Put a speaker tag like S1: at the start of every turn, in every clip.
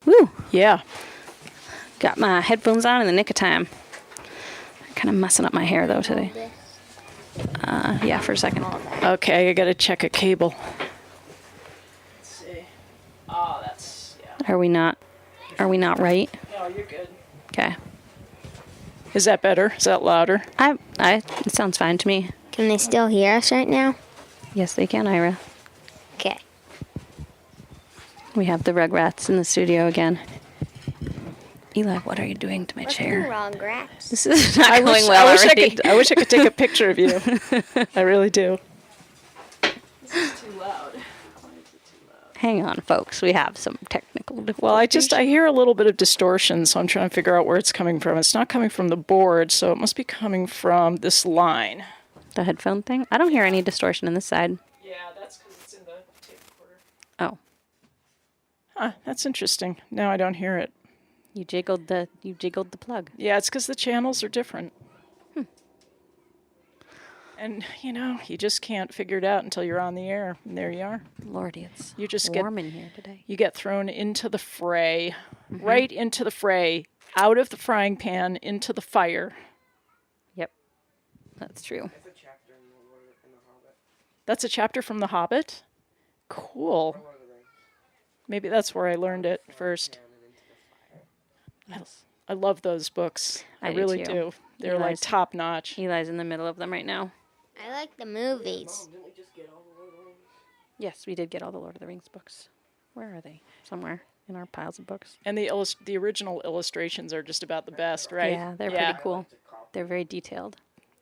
S1: Woo.
S2: Yeah.
S1: Got my headphones on in the nick of time. Kind of messing up my hair, though, today. Yeah, for a second.
S2: Okay, I gotta check a cable. Let's see. Oh, that's, yeah.
S1: Are we not right?
S2: No, you're good.
S1: Okay.
S2: Is that better? Is that louder?
S1: It sounds fine to me.
S3: Can they still hear us right now?
S1: Yes, they can, Ira.
S3: Okay.
S1: We have the Rugrats in the studio again. Eli, what are you doing to my
S3: What's
S1: chair?
S3: the Rugrats?
S1: This is not going well already.
S2: I wish I could take a picture of you. I really do. This is too loud. Why is it too loud?
S1: Hang on, folks. We have some technical difficulties.
S2: Well, I hear a little bit of distortion, so I'm trying to figure out where it's coming from. It's not coming from the board, so it must be coming from this line.
S1: The headphone thing? I don't hear any distortion in this side.
S2: Yeah, that's because it's in the tape recorder.
S1: Oh.
S2: Huh, that's interesting. Now I don't hear it.
S1: You jiggled the plug.
S2: Yeah, it's because the channels are different. And, you just can't figure it out until you're on the air. And there you are.
S1: Lordy, it's
S2: You just
S1: warm in here today.
S2: You get thrown into the fray. Right into the fray. Out of the frying pan into the fire.
S1: Yep. That's true.
S2: That's a chapter from The Hobbit? Cool. Maybe that's where I learned it first.
S1: Yes.
S2: I love those books. I
S1: do
S2: really
S1: too.
S2: do. They're like top notch.
S1: Eli's in the middle of them right now.
S3: I like the movies.
S1: Yes, we did get all the Lord of the Rings books. Where are they? Somewhere in our piles of books.
S2: And the original illustrations are just about the best, right?
S1: Yeah, they're pretty cool. They're very detailed.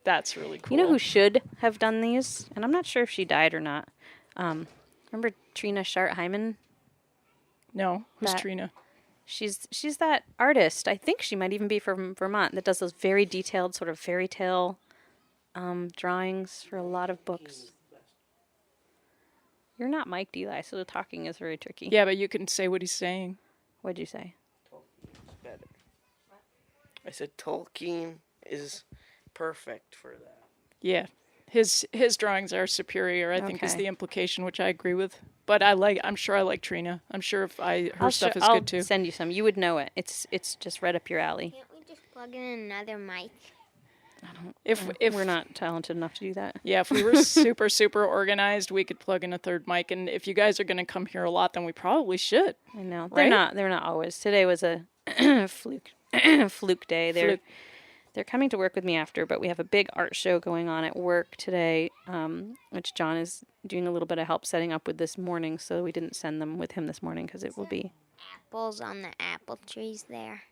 S2: That's really cool.
S1: You know who should have done these? And I'm not sure if she died or not. Remember Trina Shart-Hyman?
S2: No, who's Trina?
S1: She's that artist. I think she might even be from Vermont that does those very detailed sort of fairy tale drawings for a lot of books. You're not mic'd, Eli, so the talking is very tricky.
S2: Yeah, but you can say what he's saying.
S1: What'd you say?
S4: Better. I said Tolkien is perfect for that.
S2: Yeah. His drawings are superior, I think is the implication, which I agree with. But I'm sure I like Trina. I'm sure her stuff is good too.
S1: I'll send you some. You would know it. It's just right up your alley.
S3: Can't we just plug in another mic?
S2: If
S1: we're not talented enough to do that.
S2: Yeah, if we were super organized, we could plug in a third mic. And if you guys are going to come here a lot, then we probably should.
S1: I know.
S2: Right?
S1: They're not always. Today was a fluke day. They're coming to work with me after, but we have a big art show going on at work today, which John is doing a little bit of help setting up with this morning, so we didn't send them with him this morning because it will be...
S3: Apples on the apple trees there.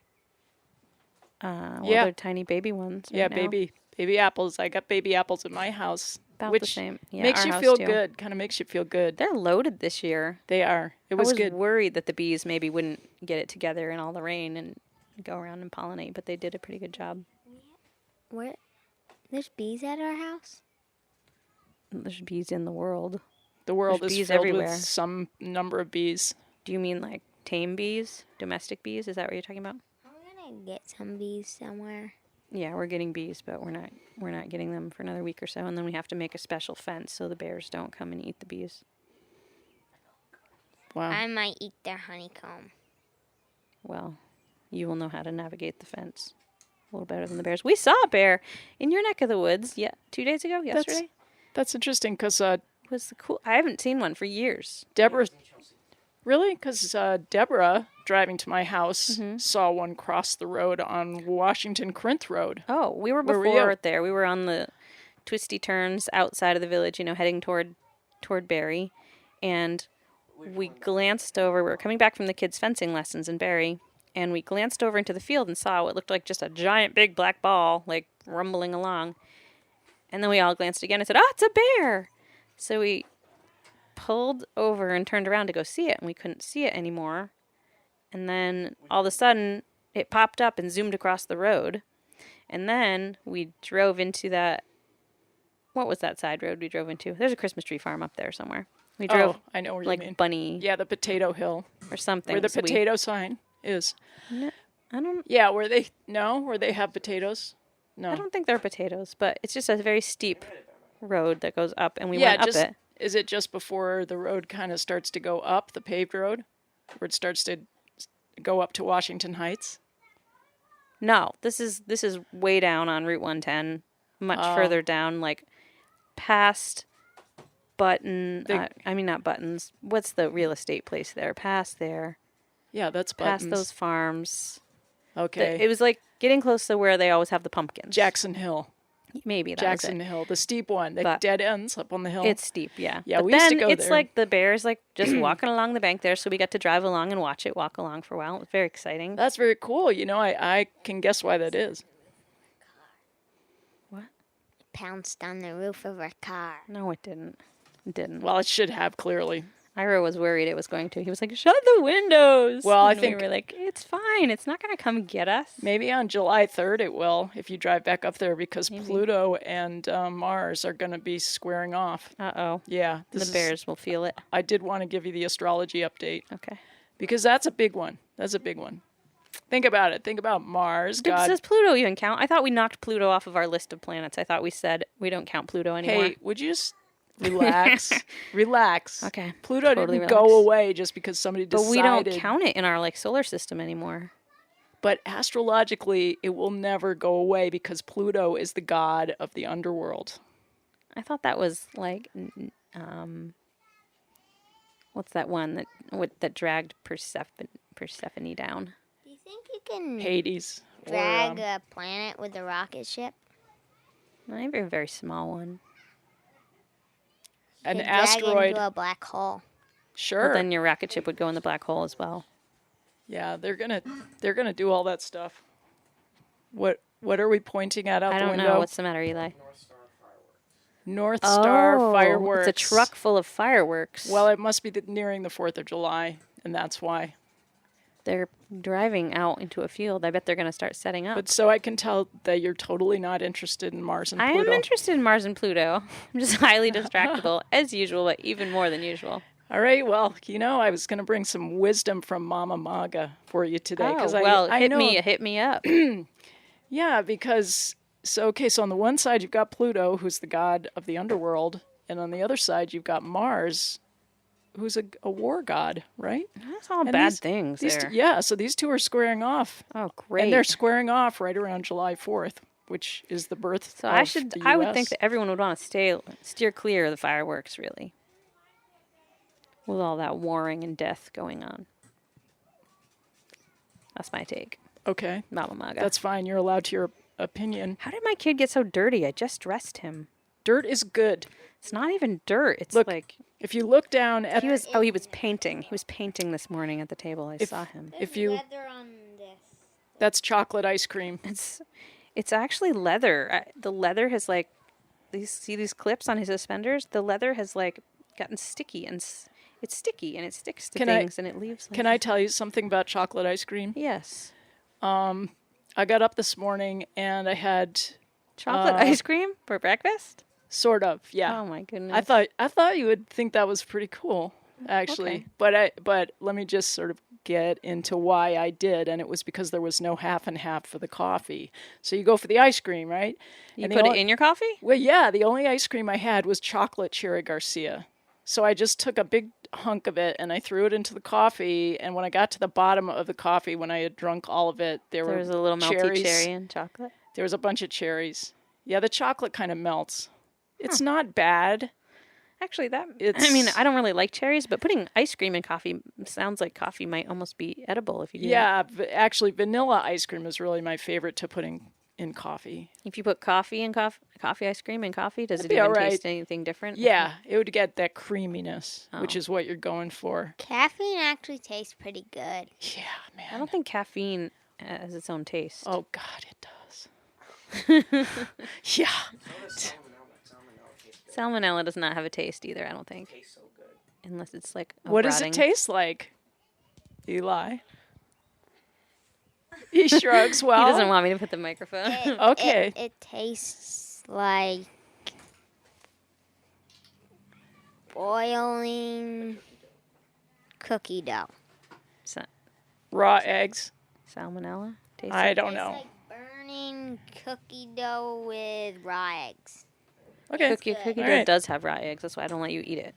S1: They're tiny baby ones right now.
S2: baby Baby apples. I got baby apples in my house.
S1: About
S2: which
S1: the same. Yeah,
S2: makes
S1: our
S2: you
S1: house
S2: feel
S1: too.
S2: good. Kind of makes you feel good.
S1: They're loaded this year.
S2: They are. It
S1: I
S2: was
S1: was
S2: good.
S1: worried that the bees maybe wouldn't get it together in all the rain and go around and pollinate, but they did a pretty good job.
S3: Where? There's bees at our house?
S1: There's bees in the world.
S2: The world
S1: There's
S2: is
S1: bees
S2: filled
S1: everywhere.
S2: with some number of bees.
S1: Do you mean like tame bees, domestic bees? Is that what you're talking about?
S3: I'm gonna get some bees somewhere.
S1: Yeah, we're getting bees, but we're not getting them for another week or so, and then we have to make a special fence so the bears don't come and eat the bees.
S2: Wow.
S3: I might eat their honeycomb.
S1: Well, you will know how to navigate the fence a little better than the bears. We saw a bear in your neck of the woods. Yeah, 2 days ago, yesterday.
S2: That's interesting because
S1: Was the cool? I haven't seen one for years.
S2: Deborah. Really? Because Deborah, driving to my house,
S1: Mm-hmm.
S2: saw one cross the road on Washington Corinth Road.
S1: Oh, we were
S2: Where were
S1: before
S2: you?
S1: there. We were on the twisty turns outside of the village, heading toward Barry, and we glanced over. We were coming back from the kids' fencing lessons in Barry, and we glanced over into the field and saw what looked like just a giant big black ball, like rumbling along. And then we all glanced again and said, "Oh, it's a bear!" So we pulled over and turned around to go see it, and we couldn't see it anymore. And then all of a sudden, it popped up and zoomed across the road. And then we drove into that. What was that side road we drove into? There's a Christmas tree farm up there somewhere. We drove
S2: I know where
S1: like
S2: you mean.
S1: Bunny
S2: Yeah, the potato hill.
S1: or something.
S2: Where the
S1: So
S2: potato sign is.
S1: I don't.
S2: Yeah, where they have potatoes. No.
S1: I don't think they're potatoes, but it's just a very steep road that goes up, and we
S2: Yeah,
S1: went up
S2: just
S1: it.
S2: is it just before the road kind of starts to go up, the paved road, where it starts to go up to Washington Heights?
S1: No, this is way down on Route 110, much further down, like past Button. I mean, not Buttons. What's the real estate place there? Past there,
S2: Yeah, that's
S1: past
S2: Buttons.
S1: those farms.
S2: Okay.
S1: It was like getting close to where they always have the pumpkins.
S2: Jackson Hill.
S1: Maybe that
S2: Jackson
S1: was it.
S2: Hill, the steep one that
S1: But
S2: dead ends up on the hill.
S1: It's steep, yeah.
S2: Yeah,
S1: but
S2: we used to
S1: then
S2: go
S1: it's
S2: there.
S1: like the bears like just walking along the bank there, so we got to drive along and watch it walk along for a while. It was very exciting.
S2: That's very cool. I can guess why that is.
S1: What?
S3: Pounced on the roof of our car.
S1: No, it didn't. It didn't.
S2: Well, it should have clearly.
S1: Ira was worried it was going to. He was like, "Shut the windows."
S2: Well, I
S1: And
S2: think-
S1: we were like, "It's fine. It's not going to come get us."
S2: Maybe on July 3rd it will if you drive back up there because Pluto and Mars are going to be squaring off.
S1: Uh-oh.
S2: Yeah.
S1: The bears will feel it.
S2: I did want to give you the astrology update
S1: Okay.
S2: because that's a big one. That's a big one. Think about it. Think about Mars. God.
S1: Does Pluto even count? I thought we knocked Pluto off of our list of planets. I thought we said we don't count Pluto anymore.
S2: Hey, would you just relax? Relax.
S1: Okay,
S2: Pluto
S1: totally
S2: didn't
S1: relax.
S2: go away just because somebody
S1: But
S2: decided.
S1: we don't count it in our solar system anymore.
S2: But astrologically, it will never go away because Pluto is the god of the underworld.
S1: I thought that was what's that one that dragged Persephone down?
S3: Do you think you can
S2: Hades. or,
S3: drag a planet with a rocket ship?
S1: Maybe a very small one.
S2: an
S3: You can drag
S2: asteroid.
S3: into a black hole.
S2: Sure.
S1: But then your rocket ship would go in the black hole as well.
S2: Yeah, they're gonna do all that stuff. What are we pointing at out
S1: I
S2: the
S1: don't
S2: window?
S1: know. What's the matter, Eli?
S2: North Star fireworks.
S1: It's a truck full of fireworks.
S2: Well, it must be nearing the 4th of July, and that's why.
S1: They're driving out into a field. I bet they're going to start setting up.
S2: But so I can tell that you're totally not interested in Mars and
S1: I
S2: Pluto.
S1: am interested in Mars and Pluto. I'm just highly distractible, as usual, but even more than usual.
S2: All right, well, I was going to bring some wisdom from Mama Maga for you today.
S1: Hit me up.
S2: Yeah, because, so on the one side you've got Pluto, who's the god of the underworld, and on the other side you've got Mars, who's a war god, right?
S1: That's all
S2: And
S1: bad
S2: these-
S1: things
S2: These
S1: there.
S2: yeah, so these two are squaring off.
S1: Oh, great.
S2: And they're squaring off right around July 4th, which is the birth
S1: So
S2: of the
S1: I would
S2: US.
S1: think that everyone would want to steer clear of the fireworks, really. With all that warring and death going on. That's my take.
S2: Okay,
S1: Mama Maga.
S2: that's fine. You're allowed to your opinion.
S1: How did my kid get so dirty? I just dressed him.
S2: Dirt is good.
S1: It's not even dirt. It's
S2: Look,
S1: like
S2: If you look down at
S1: he was painting. He was painting this morning at the table. I saw him.
S2: if you
S3: Leather on this.
S2: that's chocolate ice cream.
S1: It's actually leather. The leather has like these clips on his suspenders. The leather has like gotten sticky and it's sticky and it sticks to things and it leaves. Like,
S2: Can I tell you something about chocolate ice cream?
S1: Yes.
S2: I got up this morning and I had
S1: Chocolate ice cream for breakfast?
S2: sort of, yeah.
S1: Oh my goodness.
S2: I thought you would think that was pretty cool, actually.
S1: Okay.
S2: But let me just sort of get into why I did, and it was because there was no half and half for the coffee. So you go for the ice cream, right?
S1: You put it in your coffee?
S2: Well, yeah, the only ice cream I had was chocolate cherry Garcia. So I just took a big hunk of it and I threw it into the coffee, and when I got to the bottom of the coffee, when I had drunk all of it, there
S1: was a little melty cherry and chocolate.
S2: There was a bunch of cherries. Yeah, the chocolate kind of melts. It's not bad.
S1: Actually, I mean, I don't really like cherries, but putting ice cream in coffee sounds like coffee might almost be edible if you do
S2: Yeah, actually, vanilla ice cream is really my favorite to put in coffee.
S1: If you put coffee in coffee ice cream in coffee, does it
S2: be
S1: even
S2: all right.
S1: taste anything different?
S2: Yeah, it would get that creaminess, which is what you're going for.
S3: Caffeine actually tastes pretty good.
S2: Yeah, man.
S1: I don't think caffeine has its own taste.
S2: Oh, God, it does. Yeah.
S1: Salmonella does not have a taste either, I don't think.
S4: It tastes so good.
S1: Unless it's like
S2: What does it taste like, Eli? He shrugs. Well,
S1: He doesn't want me to put the microphone.
S2: Okay.
S3: It tastes like boiling cookie dough.
S2: Raw eggs.
S1: Salmonella? Tastes
S2: I
S1: like
S2: don't
S3: It's
S2: know.
S3: like burning cookie dough with raw eggs.
S2: Okay.
S1: Cookie
S2: All
S1: dough
S2: right.
S1: does have raw eggs. That's why I don't let you eat it.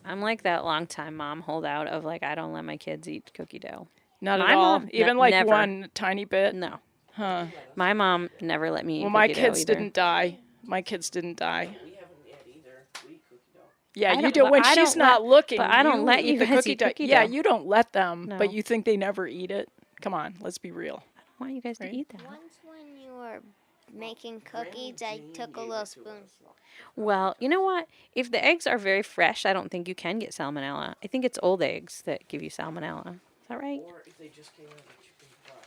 S1: I'm like that longtime mom holdout of like I don't let my kids eat cookie dough.
S2: Not
S1: My
S2: at all.
S1: mom,
S2: Even
S1: no,
S2: like
S1: never.
S2: one tiny bit.
S1: No.
S2: Huh.
S1: My mom never let me eat
S2: Well, my
S1: cookie dough
S2: kids
S1: either.
S2: didn't die. My kids didn't die.
S4: We haven't yet either. We eat cookie dough.
S2: Yeah,
S1: I
S2: you
S1: don't-
S2: do when
S1: I
S2: she's
S1: don't
S2: not looking.
S1: but I don't let you
S2: the
S1: guys eat
S2: dough.
S1: cookie
S2: Yeah,
S1: dough.
S2: you don't let them,
S1: No.
S2: but you think they never eat it. Come on, let's be real.
S1: I want you guys to eat that.
S3: Once when you were making cookies, I took a little spoon.
S1: Well, you know what? If the eggs are very fresh, I don't think you can get salmonella. I think it's old eggs that give you salmonella. Is that right?
S4: Or if they just came out of the chicken butt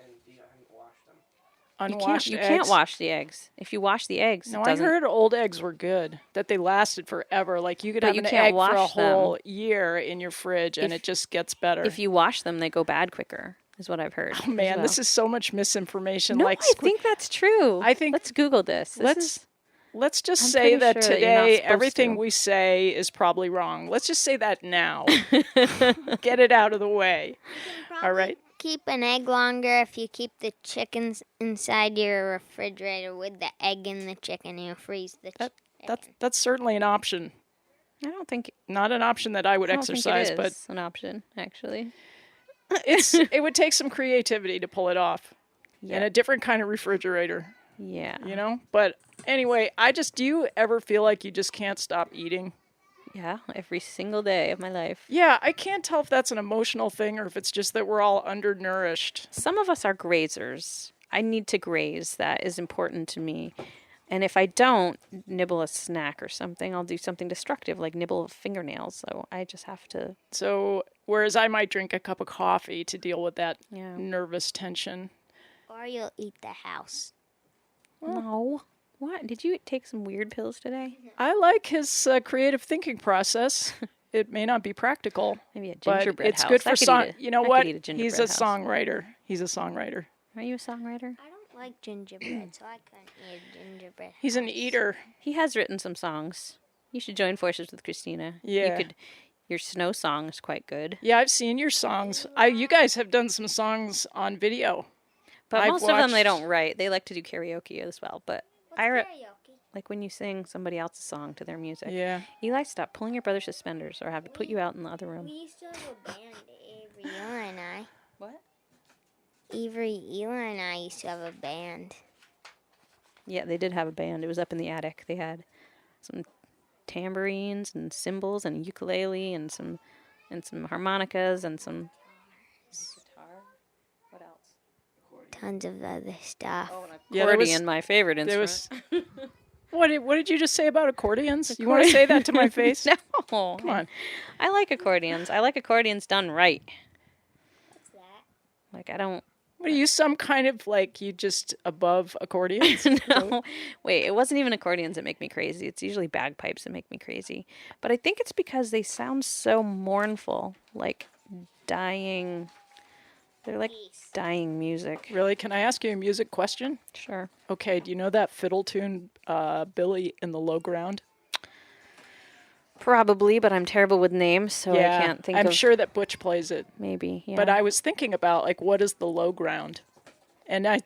S4: and you haven't washed them.
S2: Unwashed
S1: you
S2: eggs.
S1: can't wash the eggs. If you wash the eggs,
S2: No,
S1: it
S2: I
S1: doesn't.
S2: heard old eggs were good. That they lasted forever. Like you could
S1: But
S2: have
S1: you
S2: an
S1: can't
S2: egg for a
S1: wash them.
S2: whole year in your fridge, and it just gets better.
S1: If you wash them, they go bad quicker. Is what I've heard.
S2: Oh man, this is so much misinformation.
S1: No,
S2: like
S1: I think that's true.
S2: I think-
S1: let's Google this.
S2: Let's just
S1: I'm
S2: say
S1: pretty
S2: that
S1: sure that you're not
S2: today
S1: supposed
S2: everything
S1: to.
S2: we say is probably wrong. Let's just say that now. Get it out of the way. All right.
S3: Keep an egg longer if you keep the chickens inside your refrigerator with the egg in the chicken. You freeze the chicken.
S2: That's certainly an option.
S1: I don't think.
S2: Not an option that I would
S1: I don't
S2: exercise,
S1: think it
S2: but
S1: is an option actually.
S2: it would take some creativity to pull it off.
S1: Yeah.
S2: In a different kind of refrigerator,
S1: Yeah.
S2: you know? But anyway, do you ever feel like you just can't stop eating?
S1: Yeah. Every single day of my life.
S2: Yeah, I can't tell if that's an emotional thing or if it's just that we're all undernourished.
S1: Some of us are grazers. I need to graze. That is important to me. And if I don't nibble a snack or something, I'll do something destructive, like nibble fingernails. So I just have to.
S2: So, whereas I might drink a cup of coffee to deal with that
S1: Yeah.
S2: nervous tension.
S3: Or you'll eat the house.
S1: No. What? Did you take some weird pills today?
S2: I like his creative thinking process. It may not be practical,
S1: Maybe a
S2: but
S1: gingerbread
S2: it's
S1: house.
S2: good
S1: I
S2: for
S1: could
S2: song.
S1: eat a-
S2: You know
S1: I
S2: what?
S1: could eat a
S2: He's a
S1: gingerbread house.
S2: songwriter. He's a songwriter.
S1: Are you a songwriter?
S3: I don't like gingerbread, so I couldn't eat a gingerbread.
S2: He's an
S3: house.
S2: eater.
S1: He has written some songs. You should join forces with Kristina.
S2: Yeah.
S1: Your snow song is quite good.
S2: Yeah, I've seen your songs. You guys have done some songs on video.
S1: But
S2: I've
S1: most of them they
S2: watched-
S1: don't write. They like to do karaoke as well. But
S3: What's
S1: Ira,
S3: karaoke?
S1: like when you sing somebody else's song to their music.
S2: Yeah.
S1: Eli, stop pulling your brother's suspenders or I have to put you out in the other room.
S3: We used to have a band, Avery, Eli, and I.
S1: What?
S3: Avery, Eli, and I used to have a band.
S1: Yeah, they did have a band. It was up in the attic. They had some tambourines and cymbals and ukulele and some harmonicas and some guitar. What else?
S3: Tons of other stuff.
S2: Yeah, there was-
S1: Accordion, my favorite
S2: There
S1: instrument.
S2: was. What did you just say about accordions? You want to say that to my face?
S1: No.
S2: Come on.
S1: I like accordions. I like accordions done right.
S3: What's that?
S1: Like I don't
S2: What are you, some kind of like you just above accordions?
S1: No, wait, it wasn't even accordions that make me crazy. It's usually bagpipes that make me crazy. But I think it's because they sound so mournful, like dying. They're like dying music.
S2: Really? Can I ask you a music question?
S1: Sure.
S2: Okay, do you know that fiddle tune, Billy in the Lowground?
S1: Probably, but I'm terrible with names, so I can't think of...
S2: I'm sure that Butch plays it.
S1: Maybe, yeah.
S2: But I was thinking about, like, what is the Lowground? And I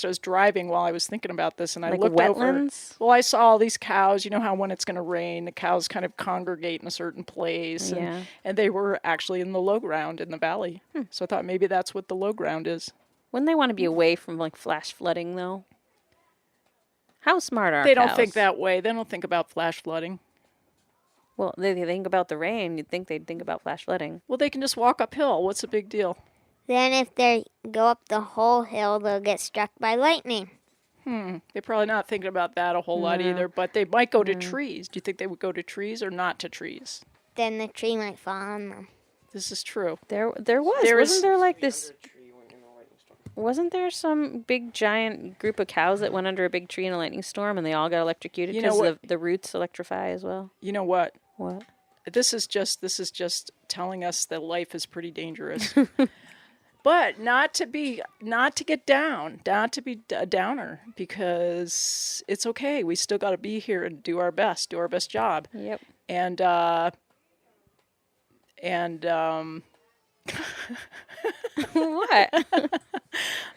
S2: was driving while I was thinking about this, and I
S1: like
S2: looked
S1: wetlands?
S2: over. Well, I saw all these cows. You know how when it's going to rain, the cows kind of congregate in a certain place.
S1: Yeah.
S2: And they were actually in the Lowground in the valley. So I thought maybe that's what the Lowground is.
S1: Wouldn't they want to be away from, like, flash flooding, though? How smart are
S2: They
S1: cows?
S2: don't think that way. They don't think about flash flooding.
S1: Well, they think about the rain. You'd think they'd think about flash flooding.
S2: Well, they can just walk uphill. What's the big deal?
S3: Then if they go up the whole hill, they'll get struck by lightning.
S2: They're probably not thinking about that a whole lot either, but they might go to trees. Do you think they would go to trees or not to trees?
S3: Then the tree might fall on them.
S2: This is true.
S1: There was.
S2: There
S1: Wasn't
S2: is-
S1: there, like, this... Wasn't there some big giant group of cows that went under a big tree in a lightning storm and they all got electrocuted
S2: You know
S1: because
S2: what?
S1: the roots electrify as well?
S2: You know what?
S1: What?
S2: This is just telling us that life is pretty dangerous. But not to get down, not to be a downer, because it's okay. We still got to be here and do our best job.
S1: Yep.
S2: And
S1: What?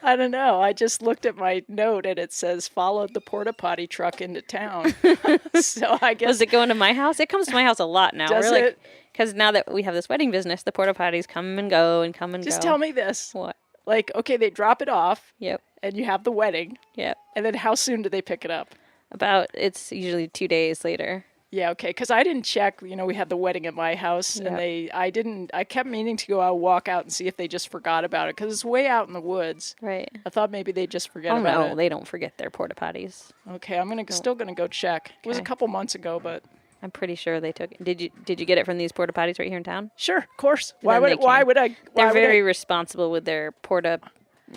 S2: I don't know. I just looked at my note and it says followed the porta-potty truck into town. So I guess
S1: Does it go into my house? It comes to my house a lot now.
S2: Does
S1: We're like,
S2: it?
S1: because now that we have this wedding business, the porta potties come and go and come and
S2: just
S1: go.
S2: tell me this.
S1: What?
S2: Like, okay, they drop it off
S1: Yep.
S2: and you have the wedding.
S1: Yep.
S2: And then how soon do they pick it up?
S1: It's usually 2 days later.
S2: Yeah, okay, because I didn't check. You know, we had the wedding at my house, and I kept meaning to go out, walk out, and see if they just forgot about it, because it's way out in the woods.
S1: Right.
S2: I thought maybe they'd just forget
S1: Oh,
S2: about
S1: no,
S2: it.
S1: they don't forget their porta potties.
S2: Okay, I'm still gonna go check. It was a
S1: Okay.
S2: couple months ago, but
S1: I'm pretty sure they took it. Did you get it from these porta potties right here in town?
S2: sure, of course.
S1: Then they
S2: Why
S1: can.
S2: would I?
S1: They're very responsible with their porta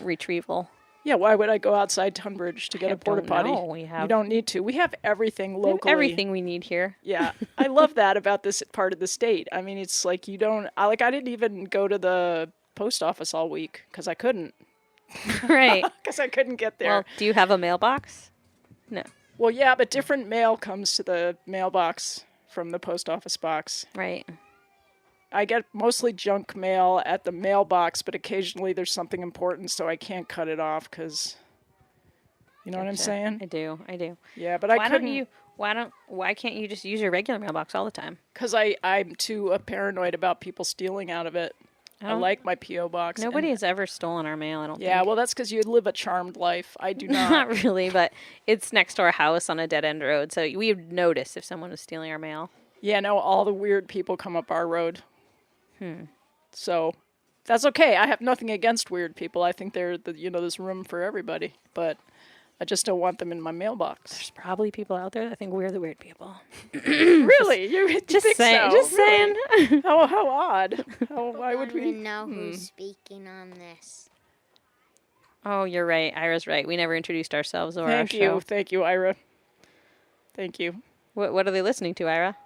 S1: retrieval.
S2: Yeah, why would I go outside Tunbridge to get
S1: I
S2: a porta potty?
S1: don't know.
S2: You don't need to. We have everything
S1: We have
S2: locally.
S1: everything we need here.
S2: Yeah, I love that about this part of the state. I mean, it's like I didn't even go to the post office all week because I couldn't.
S1: Right.
S2: Because I couldn't get there.
S1: Well, do you have a mailbox? No.
S2: Well, yeah, but different mail comes to the mailbox from the post office box.
S1: Right.
S2: I get mostly junk mail at the mailbox, but occasionally there's something important, so I can't cut it off because, you know what I'm
S1: Gotcha.
S2: saying?
S1: I do.
S2: Yeah, but I couldn't.
S1: Why can't you just use your regular mailbox all the time?
S2: Because I'm too paranoid about people stealing out of it. I like my P.O. box.
S1: Nobody has ever stolen our mail, I don't
S2: Yeah,
S1: think.
S2: well, that's because you live a charmed life. I do not.
S1: Not really, but it's next to our house on a dead-end road, so we would notice if someone was stealing our mail.
S2: Yeah, no, all the weird people come up our road. So that's okay. I have nothing against weird people. I think there's room for everybody, but I just don't want them in my mailbox.
S1: There's probably people out there that think we're the weird people.
S2: Really? You
S1: Just
S2: think
S1: saying.
S2: so?
S1: Just
S2: Really?
S1: saying.
S2: How odd. Why
S3: I
S2: would
S3: don't
S2: we?
S3: even know who's speaking on this.
S1: Oh, you're right. Ira's right. We never introduced ourselves or our show.
S2: Thank you, Ira. Thank you.
S1: What are they listening to, Ira?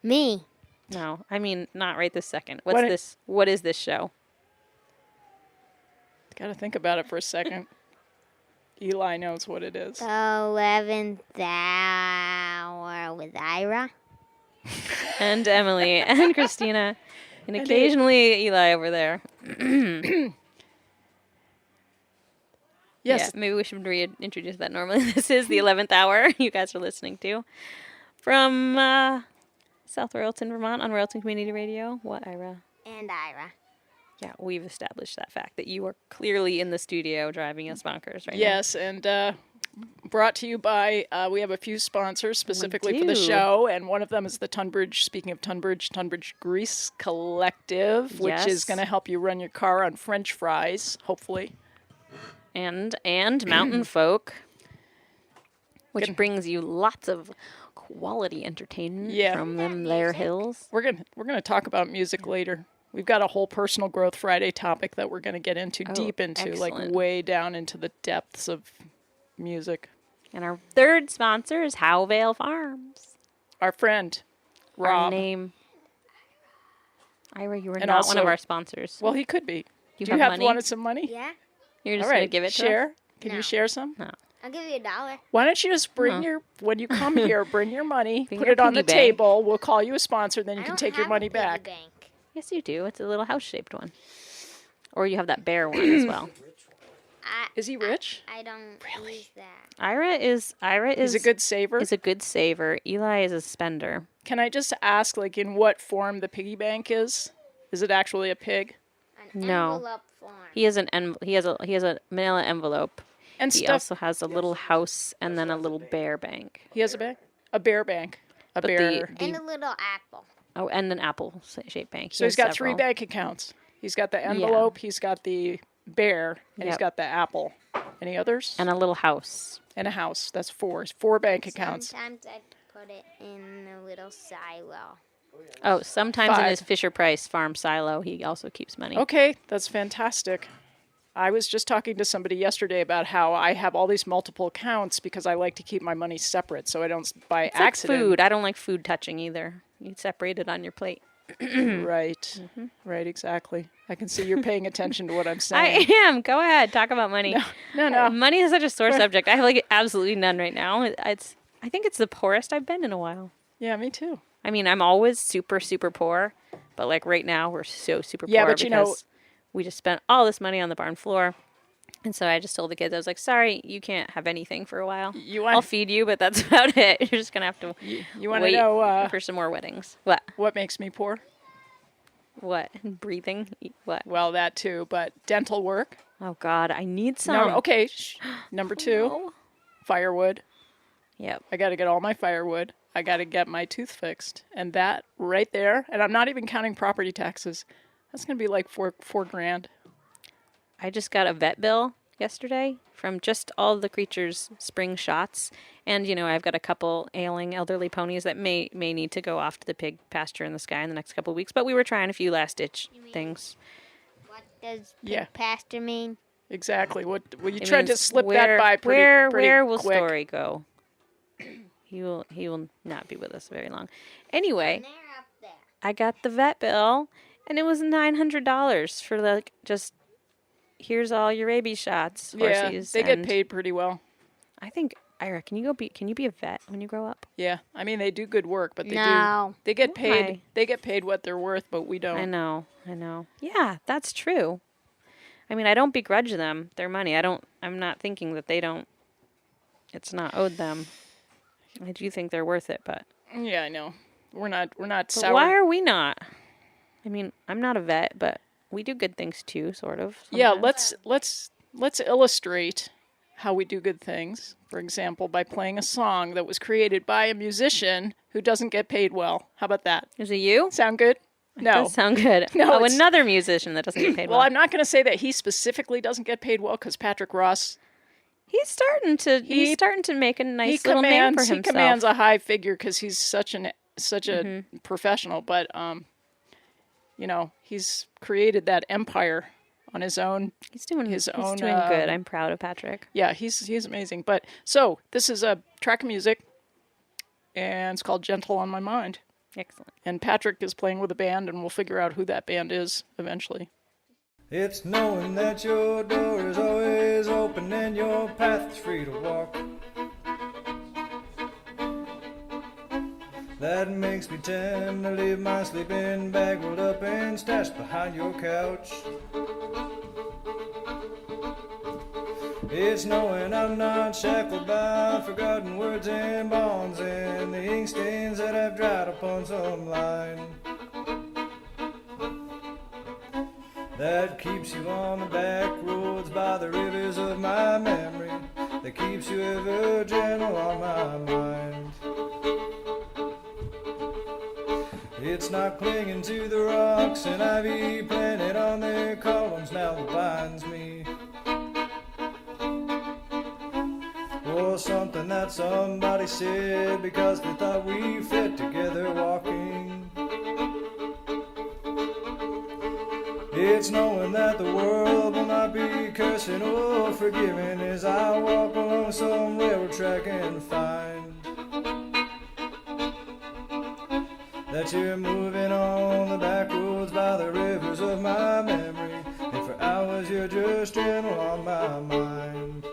S3: Me.
S1: No, I mean not right this second.
S2: What
S1: What is this show?
S2: Got to think about it for a second. Eli knows what it is.
S3: The 11th hour with Ira.
S1: And Emily and Kristina, and occasionally Eli over there.
S2: Yes.
S1: Yeah, maybe we should reintroduce that normally. This is the 11th hour you guys are listening to from South Royalton, Vermont on Royalton Community Radio. What, Ira?
S3: And Ira.
S1: Yeah, we've established that fact that you are clearly in the studio driving us bonkers right
S2: Yes, and brought to you by, we have a few sponsors specifically for the
S1: do.
S2: show, and one of them is the Tunbridge, speaking of Tunbridge Grease Collective, which
S1: Yes.
S2: is going to help you run your car on French fries, hopefully.
S1: now. And Mountain Folk, which brings you lots of quality entertainment
S2: Yeah.
S1: from them there hills.
S2: We're gonna talk about music later. We've got a whole personal growth Friday topic that we're going to get into deep into, like
S1: excellent.
S2: way down into the depths of music.
S1: And our third sponsor is Howe Farms.
S2: Our friend,
S1: Our
S2: Rob.
S1: name. Ira, you were
S2: And
S1: not one of
S2: also-
S1: our sponsors.
S2: Well, he could be.
S1: You
S2: Do
S1: have
S2: you have
S1: money?
S2: wanted some money?
S3: Yeah.
S1: You're just
S2: All
S1: going
S2: right,
S1: to give it to
S2: share.
S1: us?
S2: Can you
S3: No.
S2: share some?
S1: No.
S3: I'll give you $1.
S2: Why don't you just bring when you come here, bring your money,
S1: Bring
S2: put
S1: your
S2: it on the
S1: piggy bank.
S2: table. We'll call you a sponsor, then you
S3: I
S2: can
S3: don't
S2: take your
S3: have
S2: money
S3: a piggy
S2: back.
S3: bank.
S1: Yes, you do. It's a little house-shaped one. Or you have that bear one as well.
S2: Is he rich?
S3: I don't use that.
S1: Ira is
S2: He's a good saver.
S1: is a good saver. Eli is a spender.
S2: Can I just ask, like, in what form the piggy bank is? Is it actually a pig?
S3: An
S1: No.
S3: envelope form.
S1: He has he has a manila envelope.
S2: And
S1: He
S2: stuff.
S1: also has a little house and then a little bear bank.
S2: He has a bank? A bear bank. A
S1: But
S2: bear.
S3: And a little apple.
S1: Oh, and an apple-shaped bank.
S2: So he's got 3 bank accounts. He's got the envelope, he's got the bear, and he's
S1: Yep.
S2: got the apple. Any others?
S1: And a little house.
S2: And a house. That's 4. 4 bank accounts.
S3: Sometimes I put it in a little silo.
S1: Oh, sometimes in
S2: 5.
S1: his Fisher-Price farm silo, he also keeps money.
S2: Okay, that's fantastic. I was just talking to somebody yesterday about how I have all these multiple accounts because I like to keep my money separate so I don't by
S1: It's like
S2: accident.
S1: food. I don't like food touching either. You separate it on your plate.
S2: Right. Right, exactly. I can see you're paying attention to what I'm
S1: I
S2: saying.
S1: am. Go ahead. Talk about money.
S2: No.
S1: Money is such a sore subject. I have like absolutely none right now. I think it's the poorest I've been in a while.
S2: Yeah, me too.
S1: I mean, I'm always super, super poor, but like right now we're so super
S2: Yeah,
S1: poor
S2: but you know-
S1: because we just spent all this money on the barn floor. And so I just told the kids, I was like, sorry, you can't have anything for a while.
S2: You
S1: I'll
S2: want
S1: feed you, but that's about it. You're just going to have to
S2: you want to
S1: wait
S2: know
S1: for some more weddings. What?
S2: what makes me poor?
S1: What? Breathing? What?
S2: Well, that too, but dental work.
S1: Oh, God, I need some.
S2: No, okay. Number 2,
S1: No.
S2: firewood.
S1: Yep.
S2: I got to get all my firewood. I got to get my tooth fixed. And that right there, and I'm not even counting property taxes. That's going to be like four grand.
S1: I just got a vet bill yesterday from just all the creatures' spring shots. And, you know, I've got a couple ailing elderly ponies that may need to go off to the pig pasture in the sky in the next couple of weeks. But we were trying a few last-ditch things.
S3: What does pig
S2: Yeah.
S3: pasture mean?
S2: Exactly. What you
S1: It
S2: tried to
S1: means
S2: slip that by pretty
S1: where will
S2: quick.
S1: Story go? He will not be with us very long. Anyway,
S3: And they're up there.
S1: I got the vet bill, and it was $900 for like just here's all your rabies shots.
S2: Yeah,
S1: Horsies,
S2: they get
S1: and
S2: paid pretty well.
S1: I think Ira, can you be a vet when you grow up?
S2: Yeah, I mean they do good work, but
S3: No.
S2: they get paid.
S1: Why?
S2: They get paid what they're worth, but we don't.
S1: I know. Yeah, that's true. I mean, I don't begrudge them their money. I'm not thinking that they don't. It's not owed them. I do think they're worth it, but.
S2: Yeah, I know. We're not
S1: But
S2: sour.
S1: why are we not? I mean, I'm not a vet, but we do good things too, sort of.
S2: Yeah,
S1: sometimes.
S2: let's illustrate how we do good things. For example, by playing a song that was created by a musician who doesn't get paid well. How about that?
S1: Is it you?
S2: Sound good? No.
S1: Does sound good.
S2: No,
S1: Oh,
S2: it's-
S1: another musician that doesn't get paid
S2: Well,
S1: well.
S2: I'm not going to say that he specifically doesn't get paid well because Patrick Ross
S1: He's starting to make a nice
S2: he
S1: little name for
S2: commands
S1: himself.
S2: he commands a high figure because he's such a
S1: Mm-hmm.
S2: professional. But you know, he's created that empire on his own.
S1: He's doing
S2: his own,
S1: good. I'm proud of Patrick.
S2: Yeah, he's amazing. But so this is a track of music, and it's called "Gentle on My Mind."
S1: Excellent.
S2: And Patrick is playing with a band, and we'll figure out who that band is eventually.
S5: It's knowing that your door is always open and your path is free to walk. That makes me tend to leave my sleeping bag rolled up and stashed behind your couch. It's knowing I'm not shackled by forgotten words and bonds and the ink stains that have dried upon some line. That keeps you on the back roads by the rivers of my memory. That keeps you ever gentle on my mind. It's not clinging to the rocks and ivy planted on their columns now that binds me. Or something that somebody said because they thought we fit together walking. It's knowing that the world will not be cursing or forgiving as I walk along some railroad track and find that you're moving on the back roads by the rivers of my memory, and for hours you're just gentle on my mind.